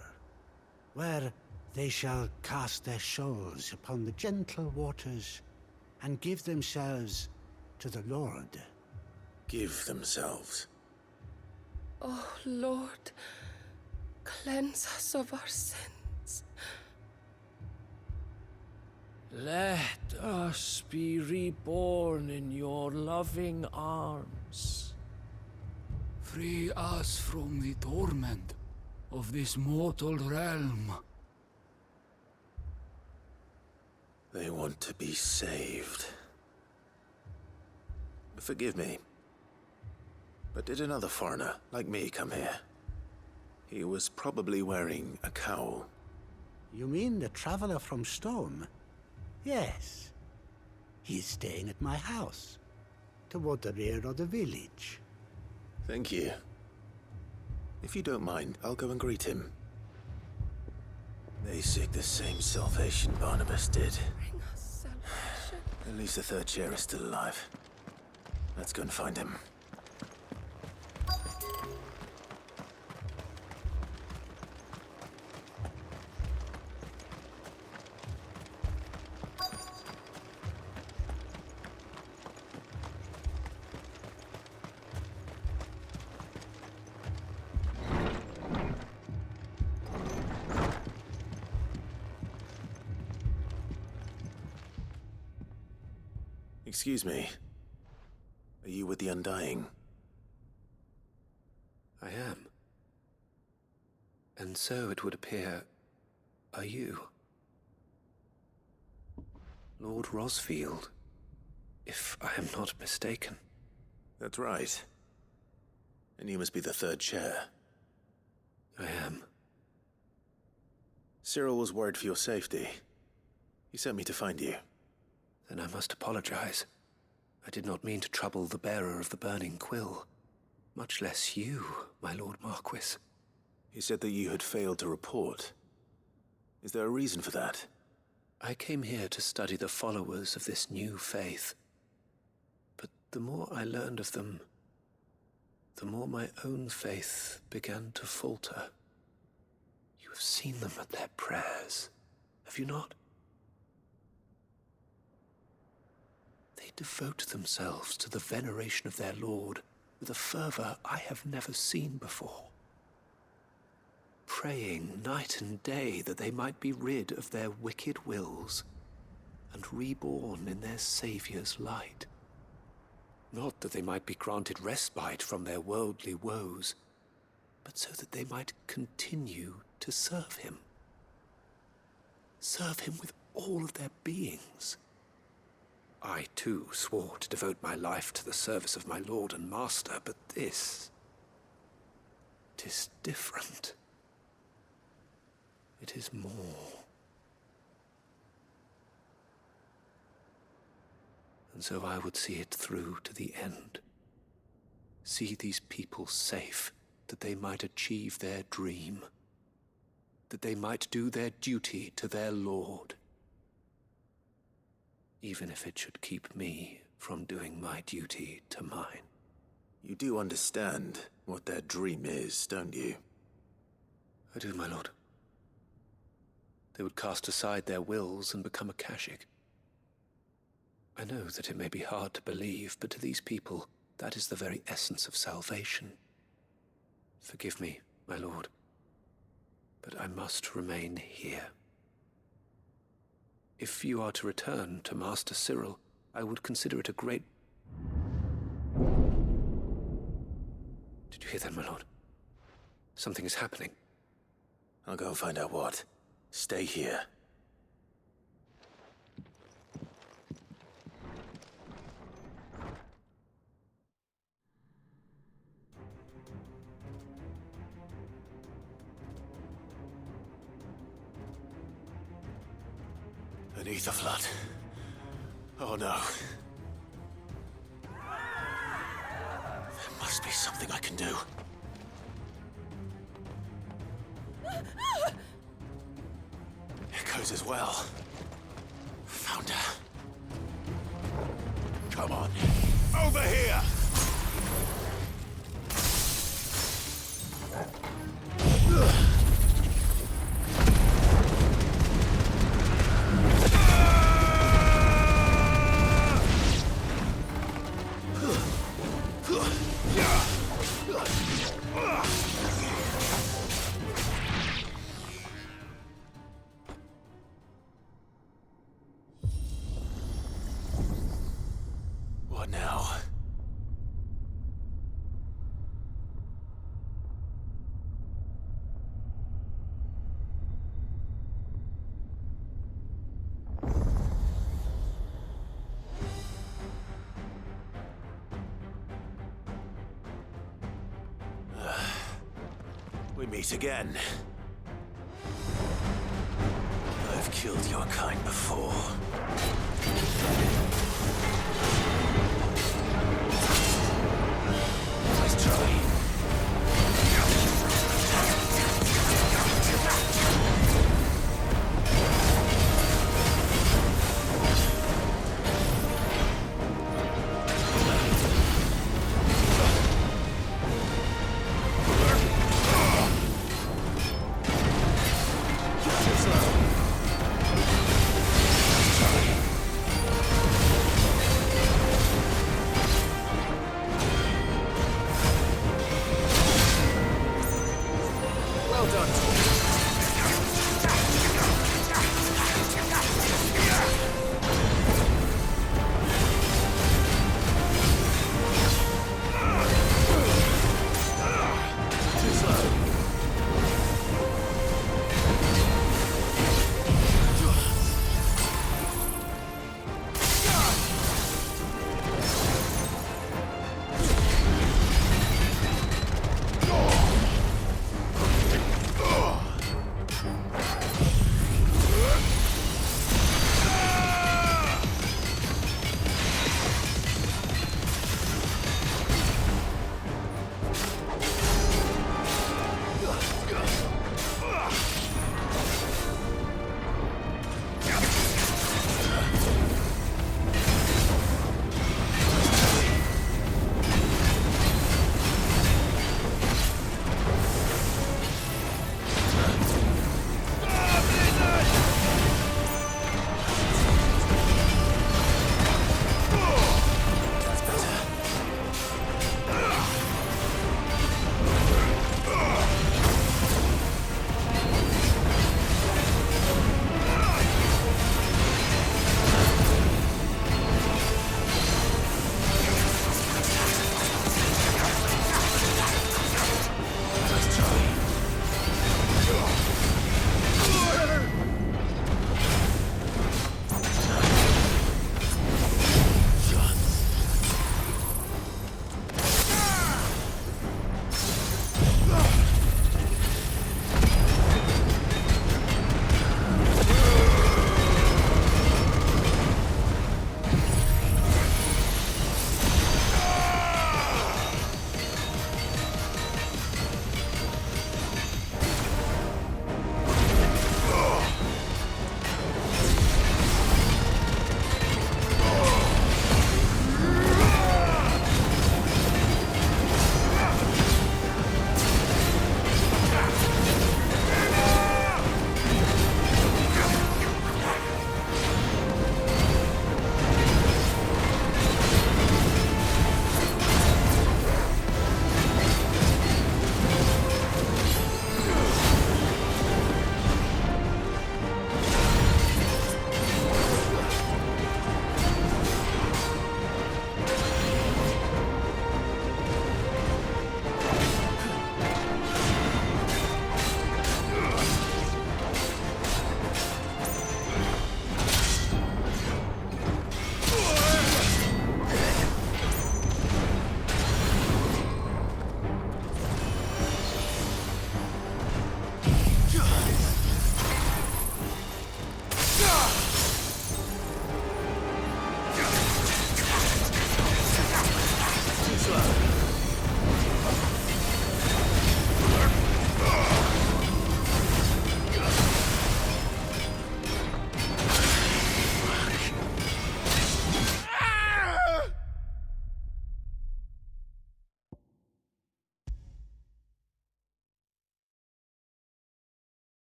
where they shall cast their souls upon the gentle waters and give themselves to the Lord. Give themselves? Oh, Lord, cleanse us of our sins. Let us be reborn in your loving arms. Free us from the torment of this mortal realm. They want to be saved. Forgive me, but did another foreigner like me come here? He was probably wearing a cowl. You mean the traveler from Stone? Yes. He's staying at my house, toward the rear of the village. Thank you. If you don't mind, I'll go and greet him. They seek the same salvation Barnabas did. Bring us salvation. At least the third chair is still alive. Let's go and find him. Excuse me. Are you with the Undying? I am. And so it would appear, are you? Lord Rosfield, if I am not mistaken. That's right. And you must be the third chair. I am. Cyril was worried for your safety. He sent me to find you. Then I must apologize. I did not mean to trouble the bearer of the burning quill. Much less you, my Lord Marquis. He said that you had failed to report. Is there a reason for that? I came here to study the followers of this new faith. But the more I learned of them, the more my own faith began to falter. You have seen them at their prayers, have you not? They devote themselves to the veneration of their Lord with a fervor I have never seen before. Praying night and day that they might be rid of their wicked wills and reborn in their Saviour's light. Not that they might be granted respite from their worldly woes, but so that they might continue to serve him. Serve him with all of their beings. I, too, swore to devote my life to the service of my Lord and Master, but this... 'tis different. It is more. And so I would see it through to the end. See these people safe, that they might achieve their dream. That they might do their duty to their Lord. even if it should keep me from doing my duty to mine. You do understand what their dream is, don't you? I do, my lord. They would cast aside their wills and become Akashic. I know that it may be hard to believe, but to these people, that is the very essence of salvation. Forgive me, my lord, but I must remain here. If you are to return to Master Cyril, I would consider it a great... Did you hear that, my lord? Something is happening. I'll go and find out what. Stay here. An ether flood. Oh no. There must be something I can do. Echoes as well. Found her. Come on. Over here! What now? We meet again. I've killed your kind before. Nice try.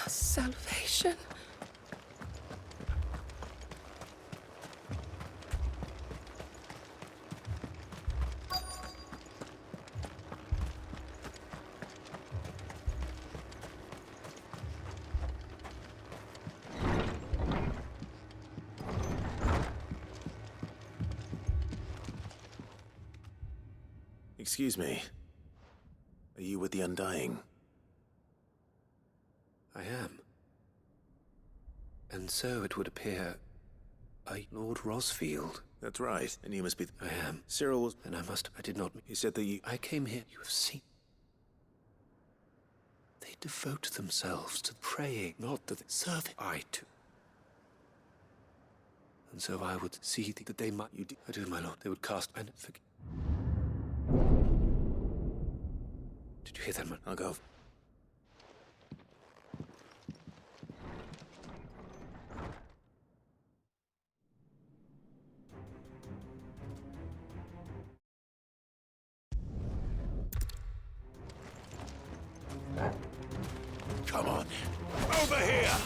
us salvation. Excuse me. Are you with the Undying? I am. And so it would appear, Lord Rosfield. That's right. And you must be... I am. Cyril was... And I did not... He said that you... I came here, you have seen. They devote themselves to praying, not that they serve I too. And so I would see that they might... I do, my lord. They would cast and forgive. Did you hear that, man? I'll go. Come on. Over here!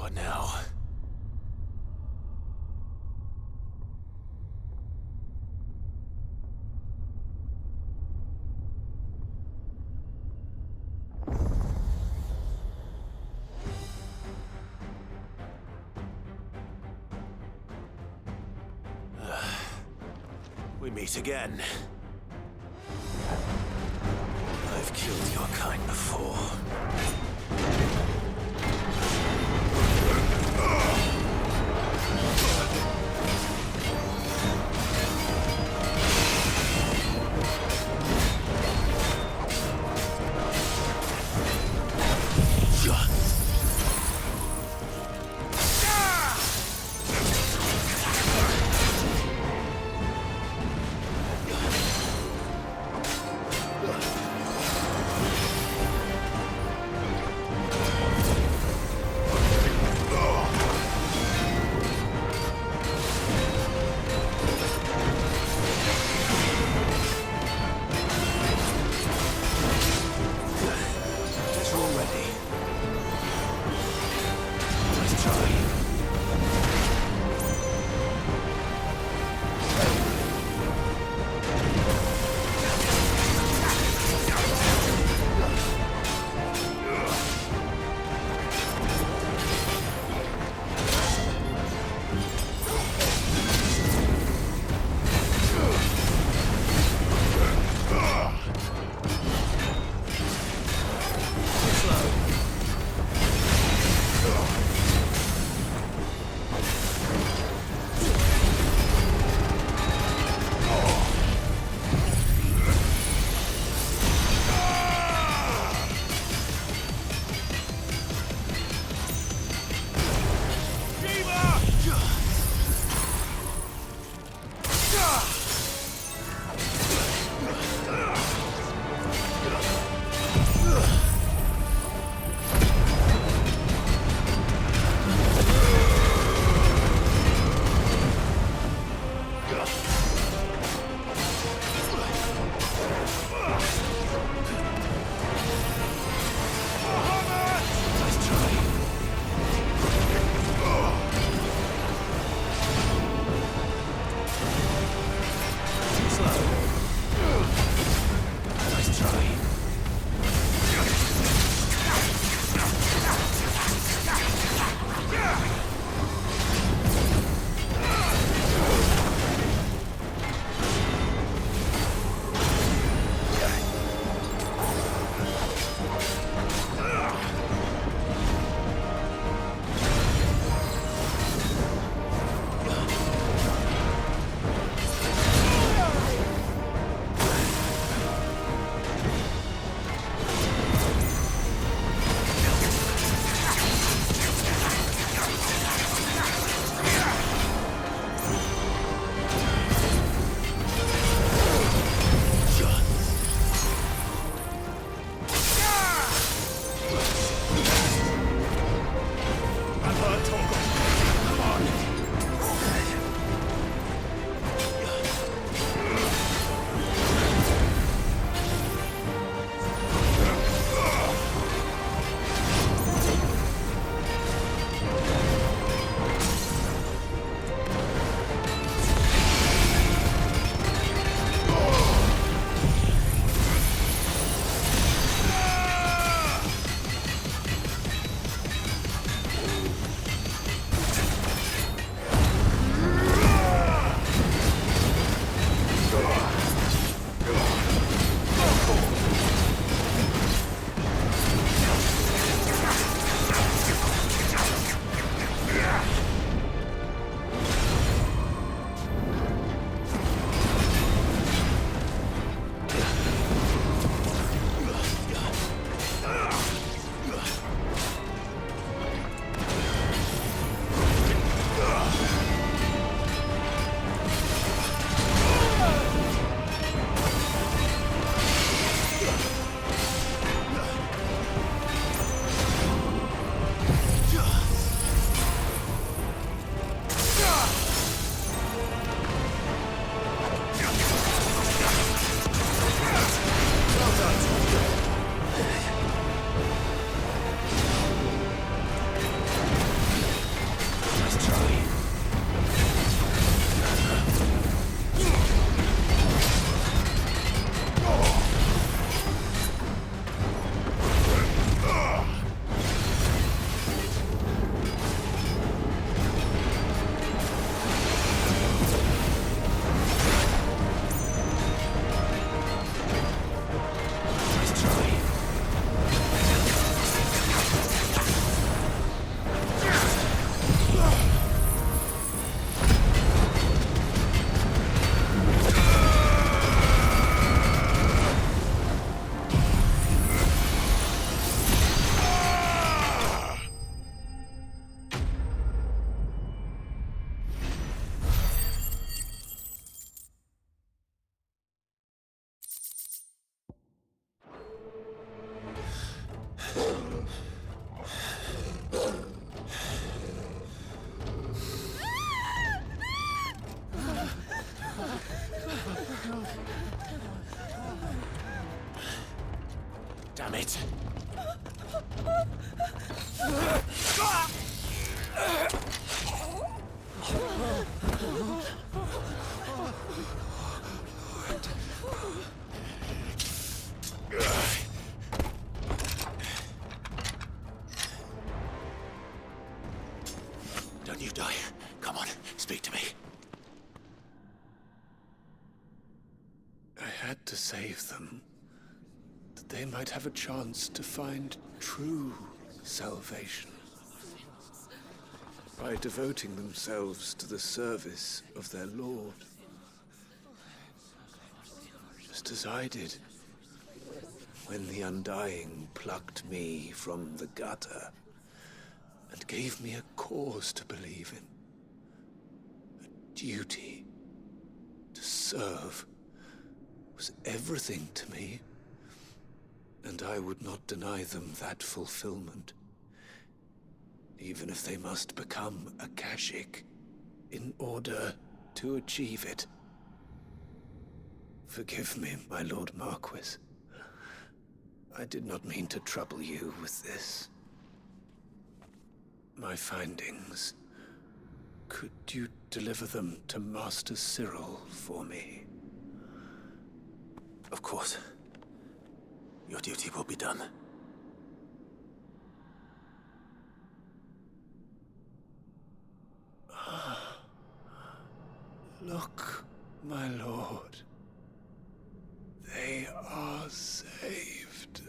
What now? We meet again. I've killed your kind before. Damn it! Don't you die. Come on, speak to me. I had to save them, that they might have a chance to find true salvation by devoting themselves to the service of their Lord. Just as I did when the Undying plucked me from the gutter and gave me a cause to believe in. A duty to serve was everything to me, and I would not deny them that fulfillment, even if they must become a Kashik in order to achieve it. Forgive me, my Lord Marquis. I did not mean to trouble you with this. My findings. Could you deliver them to Master Cyril for me? Of course. Your duty will be done. Look, my lord. They are saved.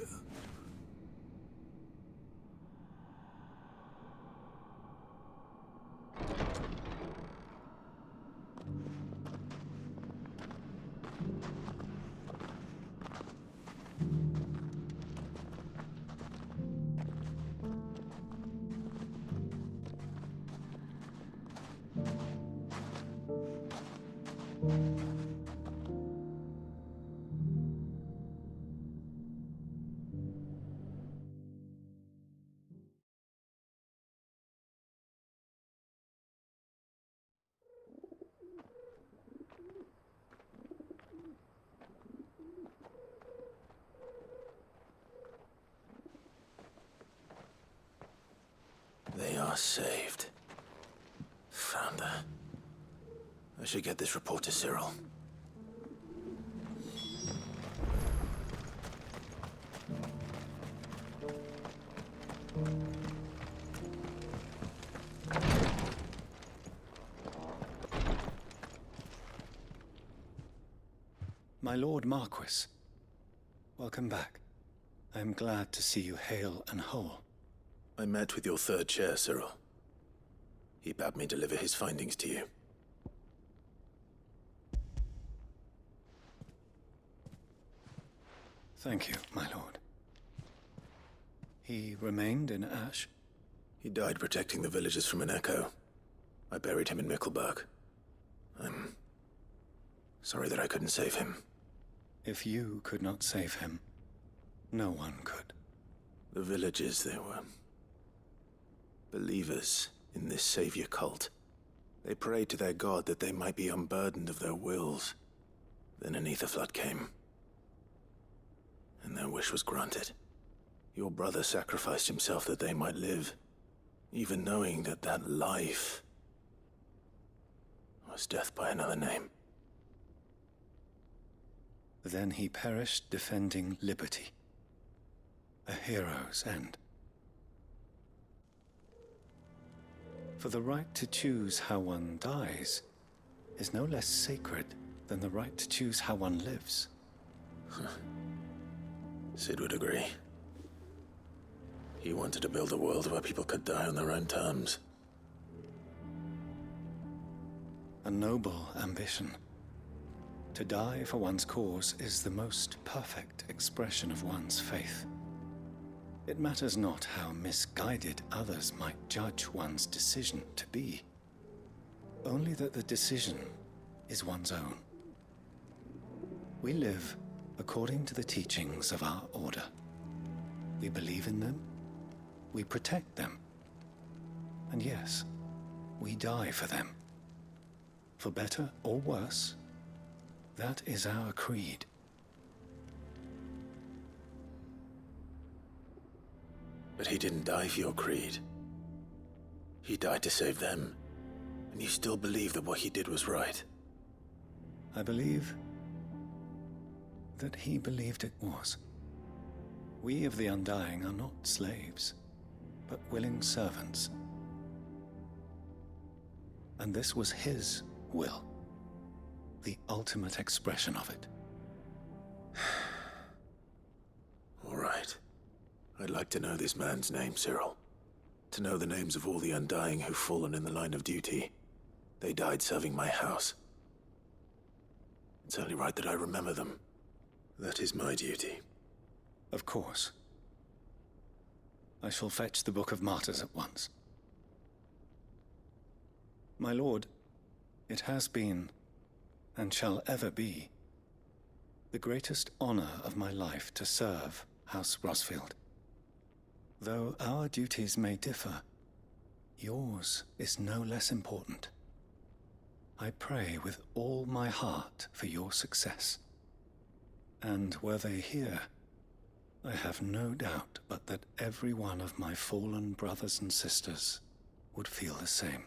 They are saved. Founder. I should get this report to Cyril. My Lord Marquis, welcome back. I am glad to see you hale and whole. I met with your third chair, Cyril. He bade me deliver his findings to you. Thank you, my lord. He remained in Ash? He died protecting the villagers from an echo. I buried him in Mickelberg. I'm sorry that I couldn't save him. If you could not save him, no one could. The villagers, they were believers in this savior cult. They prayed to their god that they might be unburdened of their wills. Then an ether flood came, and their wish was granted. Your brother sacrificed himself that they might live, even knowing that that life was death by another name. Then he perished defending liberty. A hero's end. For the right to choose how one dies is no less sacred than the right to choose how one lives. Sid would agree. He wanted to build a world where people could die on their own terms. A noble ambition. To die for one's cause is the most perfect expression of one's faith. It matters not how misguided others might judge one's decision to be. Only that the decision is one's own. We live according to the teachings of our order. We believe in them, we protect them, and yes, we die for them. For better or worse, that is our creed. But he didn't die for your creed. He died to save them. And you still believe that what he did was right? I believe that he believed it was. We of the Undying are not slaves, but willing servants. And this was his will, the ultimate expression of it. All right. I'd like to know this man's name, Cyril. To know the names of all the Undying who've fallen in the line of duty. They died serving my house. It's only right that I remember them. That is my duty. Of course. I shall fetch the Book of Martyrs at once. My lord, it has been, and shall ever be, the greatest honor of my life to serve House Rosfield. Though our duties may differ, yours is no less important. I pray with all my heart for your success. And were they here, I have no doubt but that every one of my fallen brothers and sisters would feel the same.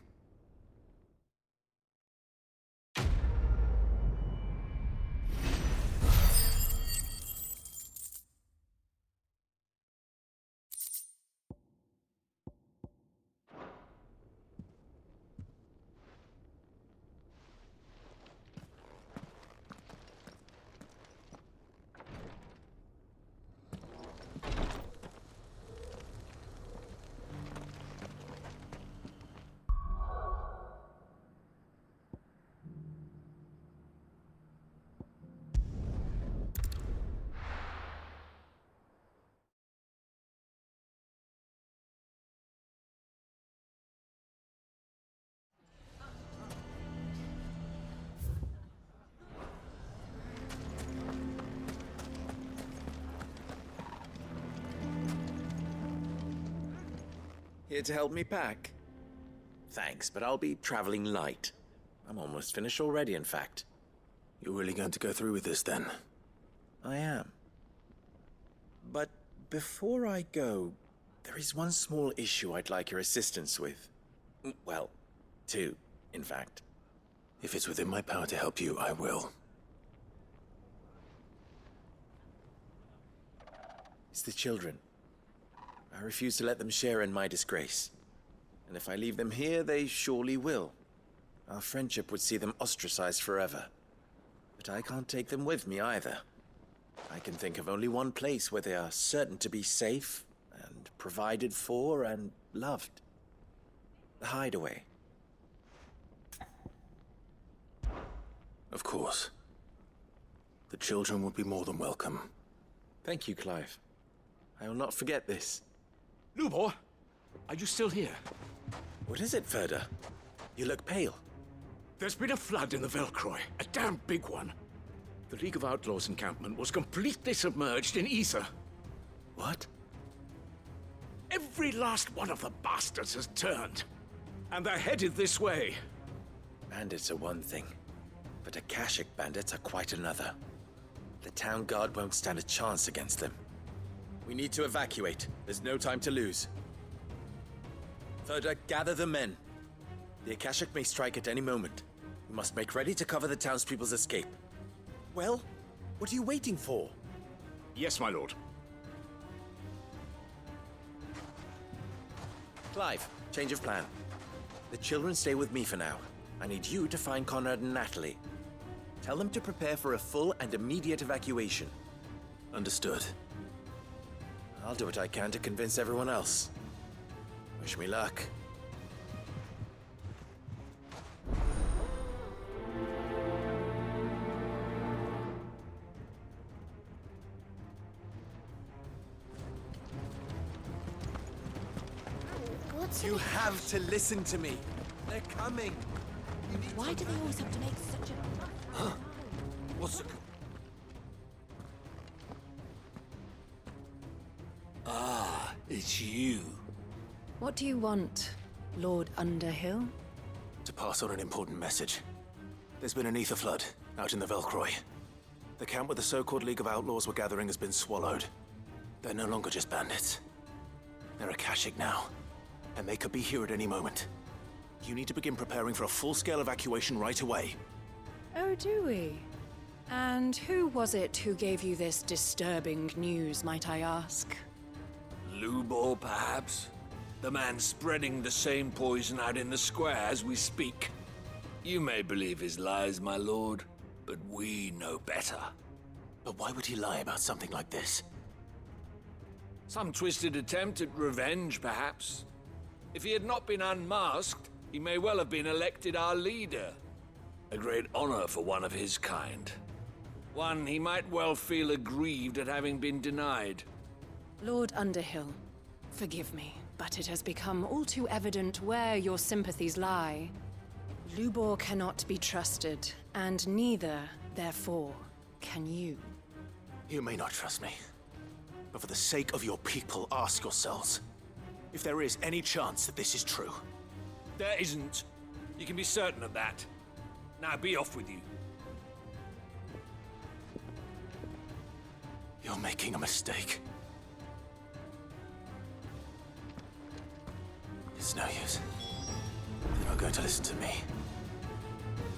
Here to help me pack? Thanks, but I'll be traveling light. I'm almost finished already, in fact. You're really going to go through with this, then? I am. But before I go, there is one small issue I'd like your assistance with. Well, two, in fact. If it's within my power to help you, I will. It's the children. I refuse to let them share in my disgrace. And if I leave them here, they surely will. Our friendship would see them ostracized forever. But I can't take them with me either. I can think of only one place where they are certain to be safe and provided for and loved. The Hideaway. Of course. The children would be more than welcome. Thank you, Clive. I will not forget this. Lubor, are you still here? What is it, Ferda? You look pale. There's been a flood in the Velcroy, a damn big one. The League of Outlaws encampment was completely submerged in ether. What? Every last one of the bastards has turned, and they're headed this way. Bandits are one thing, but Akashic bandits are quite another. The town guard won't stand a chance against them. We need to evacuate. There's no time to lose. Ferda, gather the men. The Akashic may strike at any moment. We must make ready to cover the townspeople's escape. Well, what are you waiting for? Yes, my lord. Clive, change of plan. The children stay with me for now. I need you to find Conrad and Natalie. Tell them to prepare for a full and immediate evacuation. Understood. I'll do what I can to convince everyone else. Wish me luck. You have to listen to me. They're coming. Why do they always have to make such a... Huh? What's the... Ah, it's you. What do you want, Lord Underhill? To pass on an important message. There's been an ether flood out in the Velcroy. The camp where the so-called League of Outlaws were gathering has been swallowed. They're no longer just bandits. They're Akashic now, and they could be here at any moment. You need to begin preparing for a full-scale evacuation right away. Oh, do we? And who was it who gave you this disturbing news, might I ask? Lubor, perhaps? The man spreading the same poison out in the square as we speak. You may believe his lies, my lord, but we know better. But why would he lie about something like this? Some twisted attempt at revenge, perhaps. If he had not been unmasked, he may well have been elected our leader. A great honor for one of his kind. One he might well feel aggrieved at having been denied. Lord Underhill, forgive me, but it has become all too evident where your sympathies lie. Lubor cannot be trusted, and neither, therefore, can you. You may not trust me, but for the sake of your people, ask yourselves if there is any chance that this is true. There isn't. You can be certain of that. Now be off with you. You're making a mistake. It's no use. They're not going to listen to me.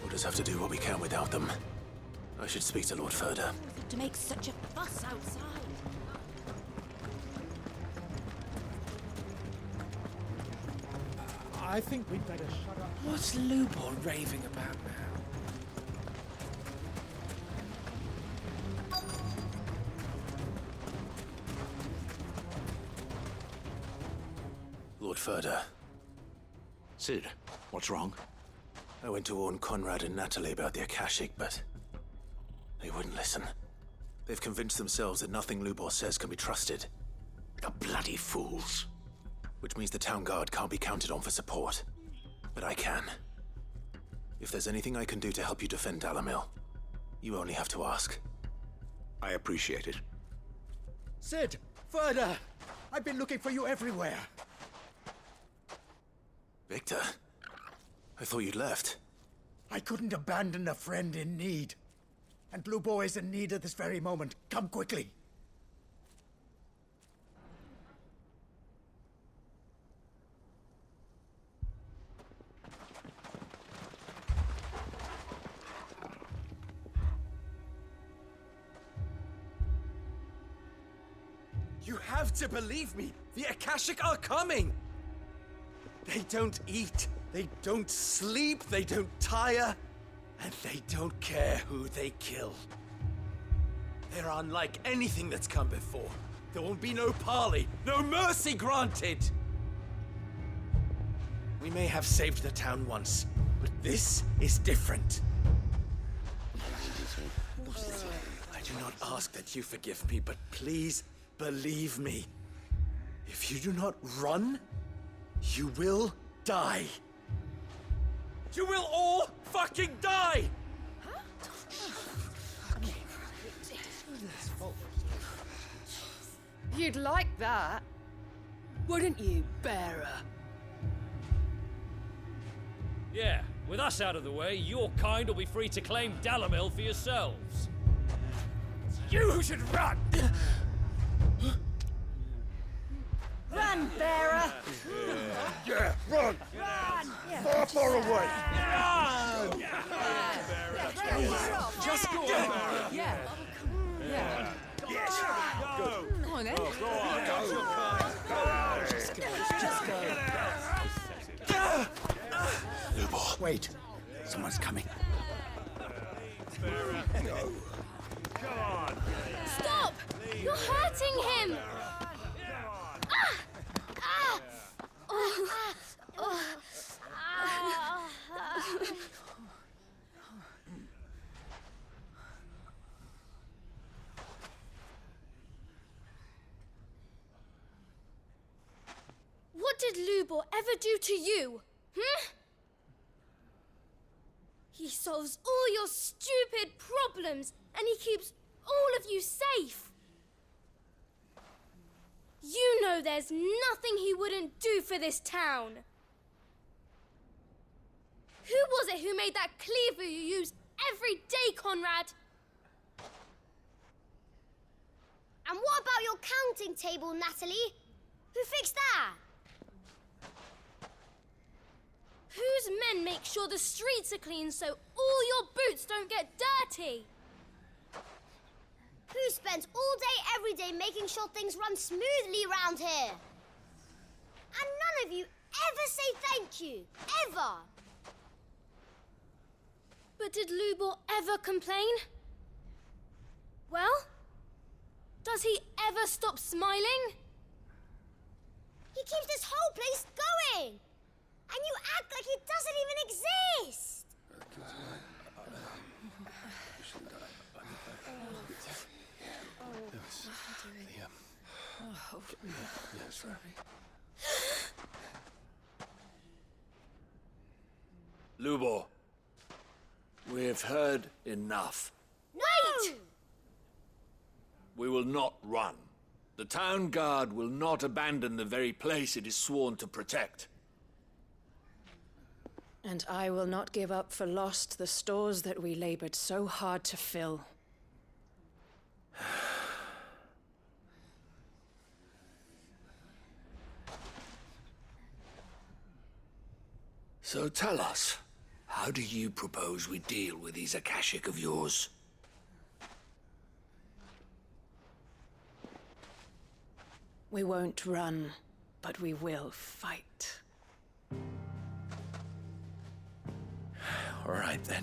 We'll just have to do what we can without them. I should speak to Lord Furder. To make such a fuss outside. I think we'd better shut up. What's Lubor raving about now? Lord Furder. Sid, what's wrong? I went to warn Conrad and Natalie about the Akashic, but they wouldn't listen. They've convinced themselves that nothing Lubor says can be trusted. The bloody fools. Which means the town guard can't be counted on for support. But I can. If there's anything I can do to help you defend Dalamil, you only have to ask. I appreciate it. Sid! Further! I've been looking for you everywhere. Victor? I thought you'd left. I couldn't abandon a friend in need. And Lubor is in need at this very moment. Come quickly. You have to believe me! The Akashic are coming! They don't eat, they don't sleep, they don't tire, and they don't care who they kill. They're unlike anything that's come before. There will be no parley, no mercy granted! We may have saved the town once, but this is different. I do not ask that you forgive me, but please believe me. If you do not run, you will die. You will all fucking die! You'd like that, wouldn't you, bearer? Yeah, with us out of the way, your kind will be free to claim Dalamil for yourselves. You should run! Run, bearer! Yeah, run! Run! Far away! Run! Just go! Yeah. Yeah. Yes! Go on, then. Go on, Just go. Lubor. Wait. Someone's coming. Stop! You're hurting him! What did Lubor ever do to you? He solves all your stupid problems, and he keeps all of you safe. You know there's nothing he wouldn't do for this town. Who was it who made that cleaver you use every day, Conrad? And what about your counting table, Natalie? Who fixed that? Whose men make sure the streets are clean so all your boots don't get dirty? Who spends all day every day making sure things run smoothly round here? And none of you ever say thank you. Ever. But did Lubor ever complain? Well, does he ever stop smiling? He keeps this whole place going! And you act like it doesn't even exist! Lubor, we have heard enough. Wait! We will not run. The town guard will not abandon the very place it is sworn to protect. And I will not give up for lost the stores that we labored so hard to fill. So tell us, how do you propose we deal with these Akashic of yours? We won't run, but we will fight. All right, then.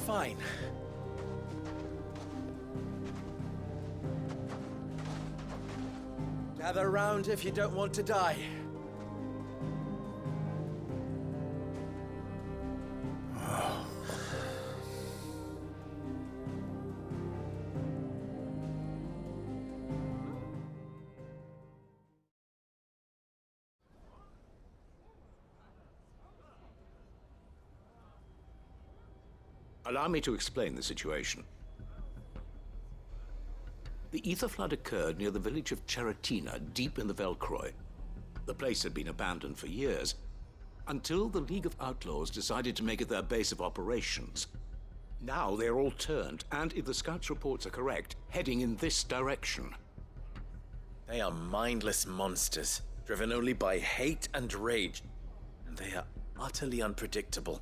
Fine. Gather round if you don't want to die. Allow me to explain the situation. The ether flood occurred near the village of Cheratina, deep in the Velcroy. The place had been abandoned for years, until the League of Outlaws decided to make it their base of operations. Now they're all turned, and if the scouts' reports are correct, heading in this direction. They are mindless monsters, driven only by hate and rage, and they are utterly unpredictable.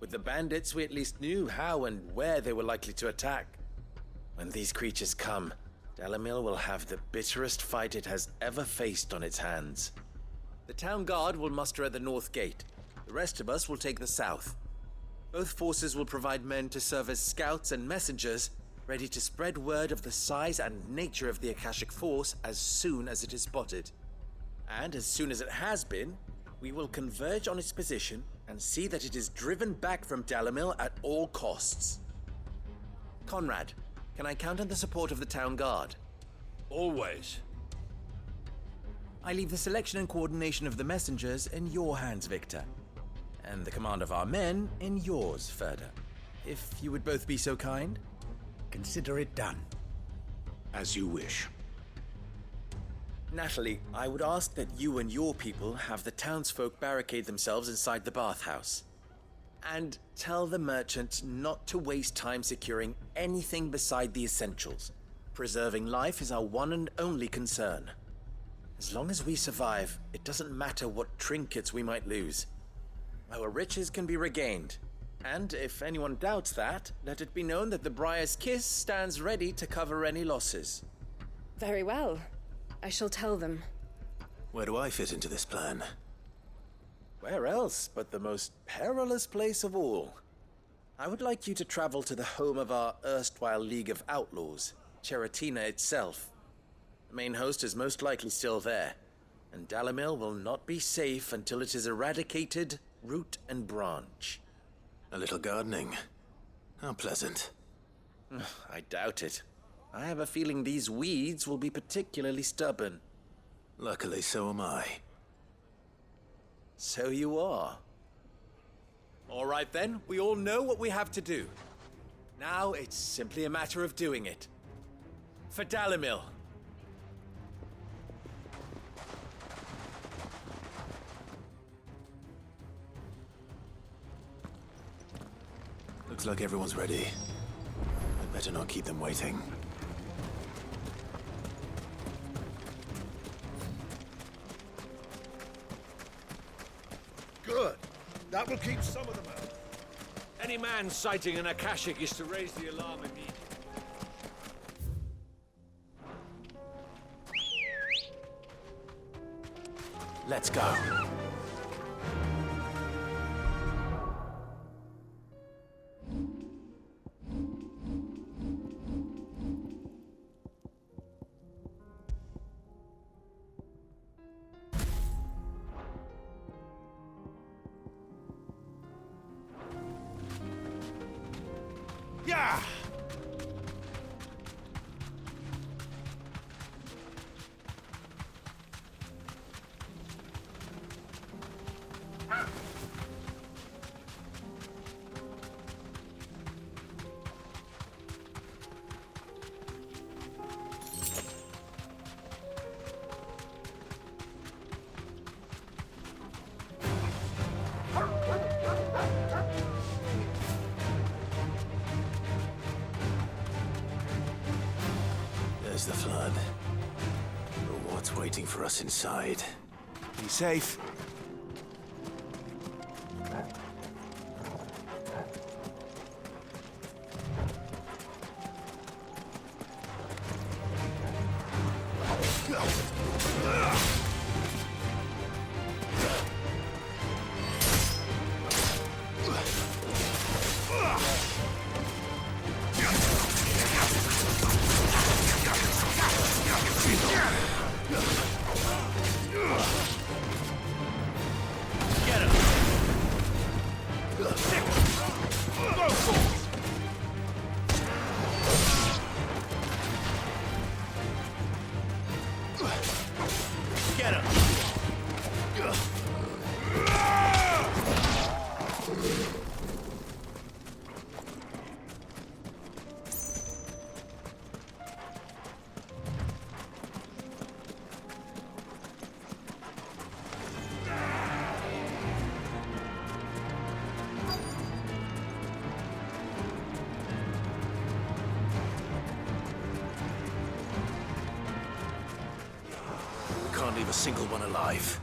With the bandits, we at least knew how and where they were likely to attack. When these creatures come, Dalamil will have the bitterest fight it has ever faced on its hands. The town guard will muster at the north gate. The rest of us will take the south. Both forces will provide men to serve as scouts and messengers, ready to spread word of the size and nature of the Akashic force as soon as it is spotted. And as soon as it has been, we will converge on its position and see that it is driven back from Dalamil at all costs. Conrad, can I count on the support of the town guard? Always. I leave the selection and coordination of the messengers in your hands, Victor. And the command of our men in yours, Ferda. If you would both be so kind. Consider it done. As you wish. Natalie, I would ask that you and your people have the townsfolk barricade themselves inside the bathhouse. And tell the merchant not to waste time securing anything beside the essentials. Preserving life is our one and only concern. As long as we survive, it doesn't matter what trinkets we might lose. Our riches can be regained. And if anyone doubts that, let it be known that the Briar's Kiss stands ready to cover any losses. Very well. I shall tell them. Where do I fit into this plan? Where else but the most perilous place of all? I would like you to travel to the home of our erstwhile League of Outlaws, Cheratina itself. The main host is most likely still there, and Dalamil will not be safe until it is eradicated, root and branch. A little gardening. How pleasant. I doubt it. I have a feeling these weeds will be particularly stubborn. Luckily, so am I. So you are. All right then, we all know what we have to do. Now it's simply a matter of doing it. For Dalamil. Looks like everyone's ready. I'd Better not keep them waiting. Good. That will keep some of them out. Any man sighting an Akashic is to raise the alarm immediately. Let's go. Yeah! There's the flood. But what's waiting for us inside? Be safe. Get him! Can't leave a single one alive.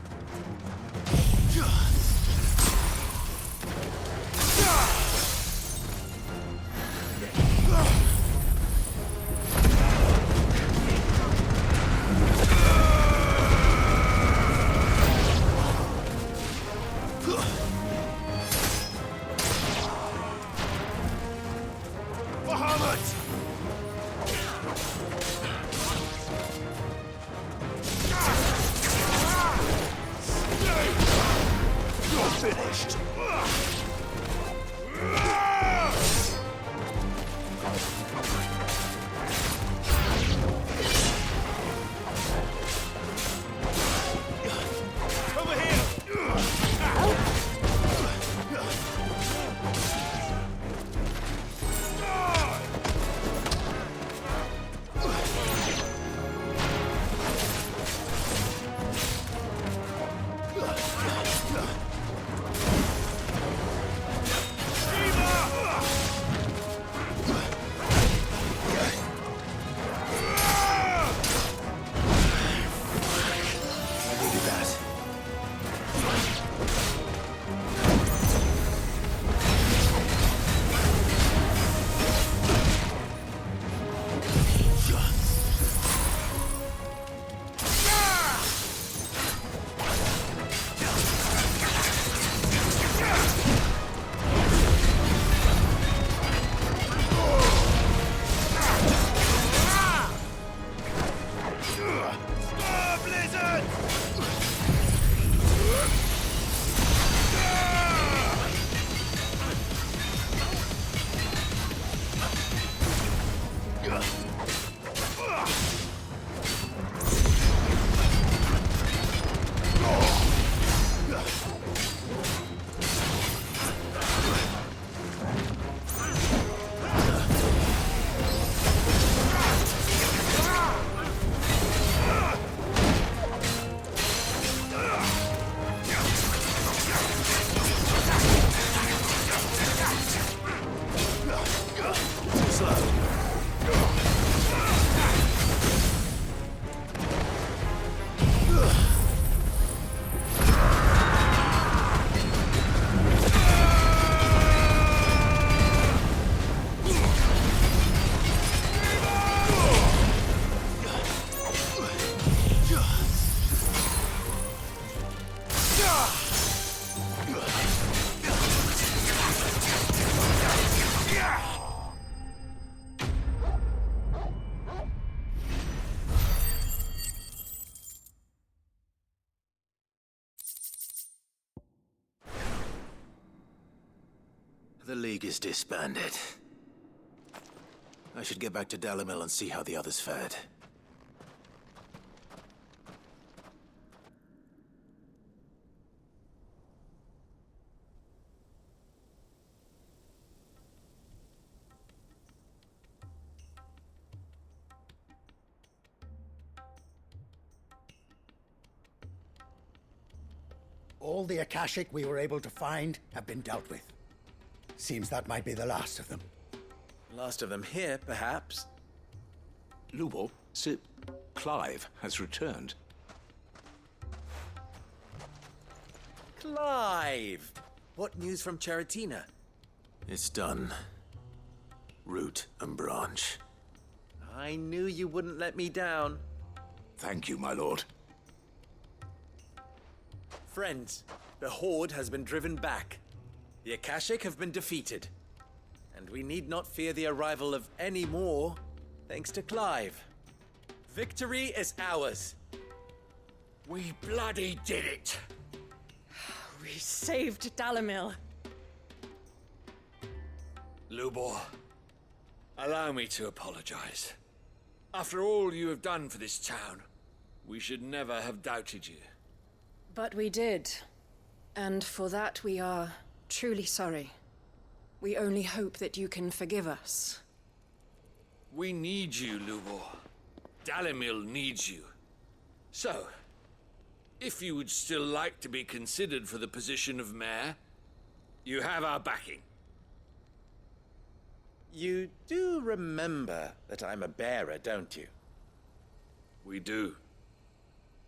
Finished. Over here! Slow. The League is disbanded. I should get back to Dalimil and see how the others fared. All the Akashic we were able to find have been dealt with. Seems that might be the last of them. Last of them here, perhaps. Lubo, Sir Clive has returned. Clive! What news from Charatina? It's done. Root and branch. I knew you wouldn't let me down. Thank you, my lord. Friends, the Horde has been driven back. The Akashic have been defeated. And we need not fear the arrival of any more, thanks to Clive. Victory is ours. We bloody did it! We saved Dalimil. Lubor, allow me to apologize. After all you have done for this town, we should never have doubted you. But we did. And for that we are truly sorry. We only hope that you can forgive us. We need you, Lubor. Dalimil needs you. So, if you would still like to be considered for the position of mayor, you have our backing. You do remember that I'm a bearer, don't you? We do.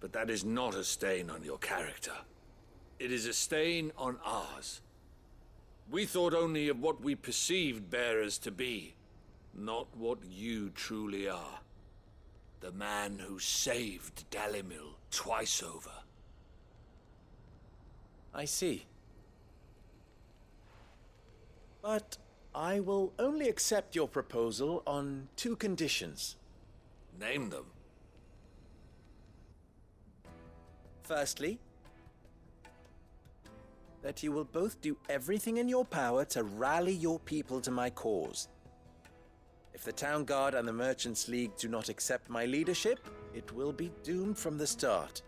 But that is not a stain on your character. It is a stain on ours. We thought only of what we perceived bearers to be, not what you truly are. The man who saved Dalimil twice over. I see. But I will only accept your proposal on 2 conditions. Name them. Firstly, that you will both do everything in your power to rally your people to my cause. If the Town Guard and the Merchants League do not accept my leadership, it will be doomed from the start.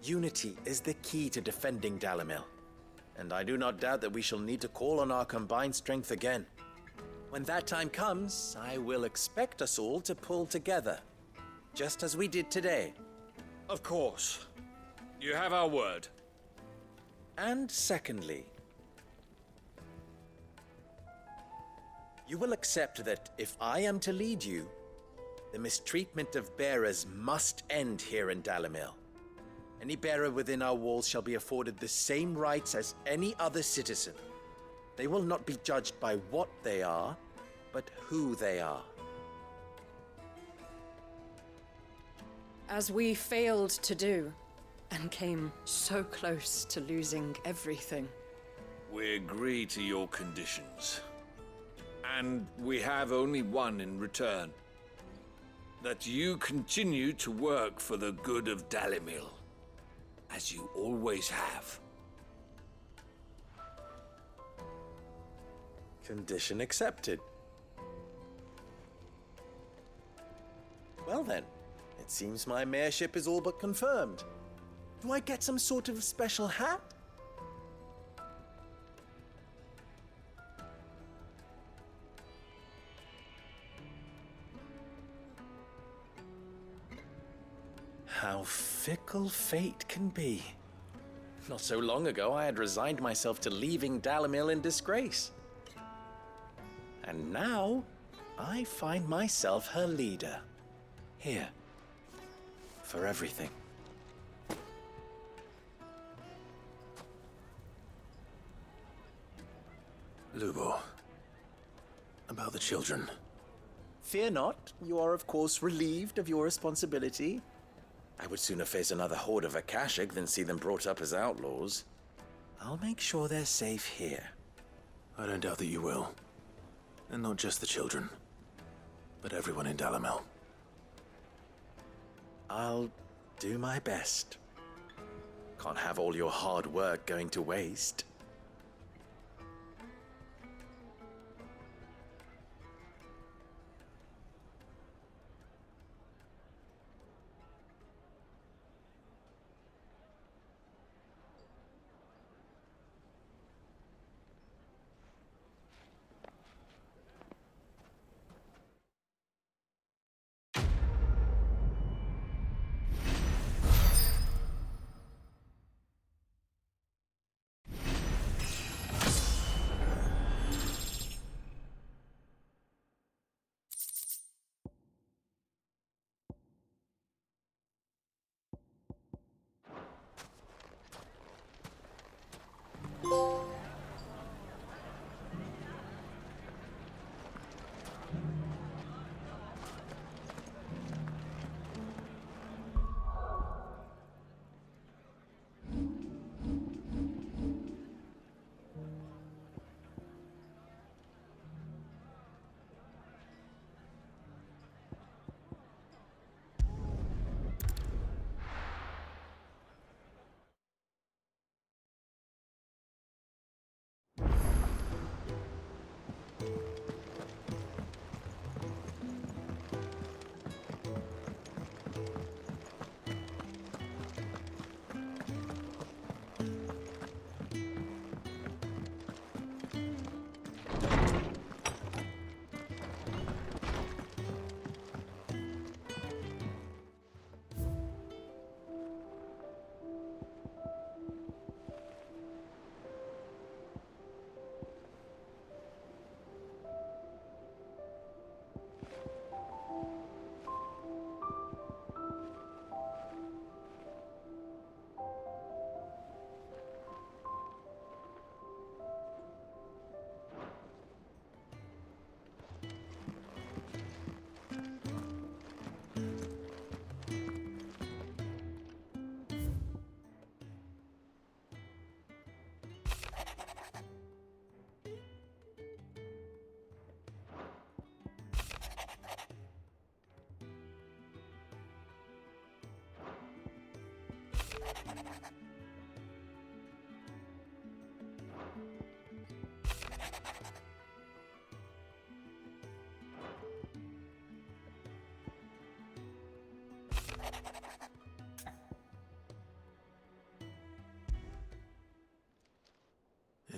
Unity is the key to defending Dalimil, and I do not doubt that we shall need to call on our combined strength again. When that time comes, I will expect us all to pull together, just as we did today. Of course. You have our word. And secondly, you will accept that if I am to lead you, the mistreatment of bearers must end here in Dalimil. Any bearer within our walls shall be afforded the same rights as any other citizen. They will not be judged by what they are, but who they are. As we failed to do, and came so close to losing everything. We agree to your conditions. And we have only one in return. That you continue to work for the good of Dalimil, as you always have. Condition accepted. Well then, it seems my mayorship is all but confirmed. Do I get some sort of special hat? How fickle fate can be. Not so long ago, I had resigned myself to leaving Dalimil in disgrace. And now, I find myself her leader. Here. For everything. Lubo, about the children. Fear not, you are of course relieved of your responsibility. I would sooner face another horde of Akashic than see them brought up as outlaws. I'll make sure they're safe here. I don't doubt that you will. And not just the children, but everyone in Dalimil. I'll do my best. Can't have all your hard work going to waste.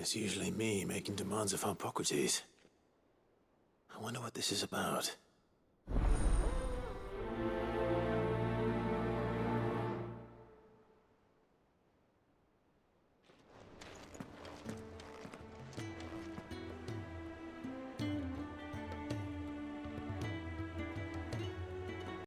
It's usually me making demands of Hippocrates. I wonder what this is about.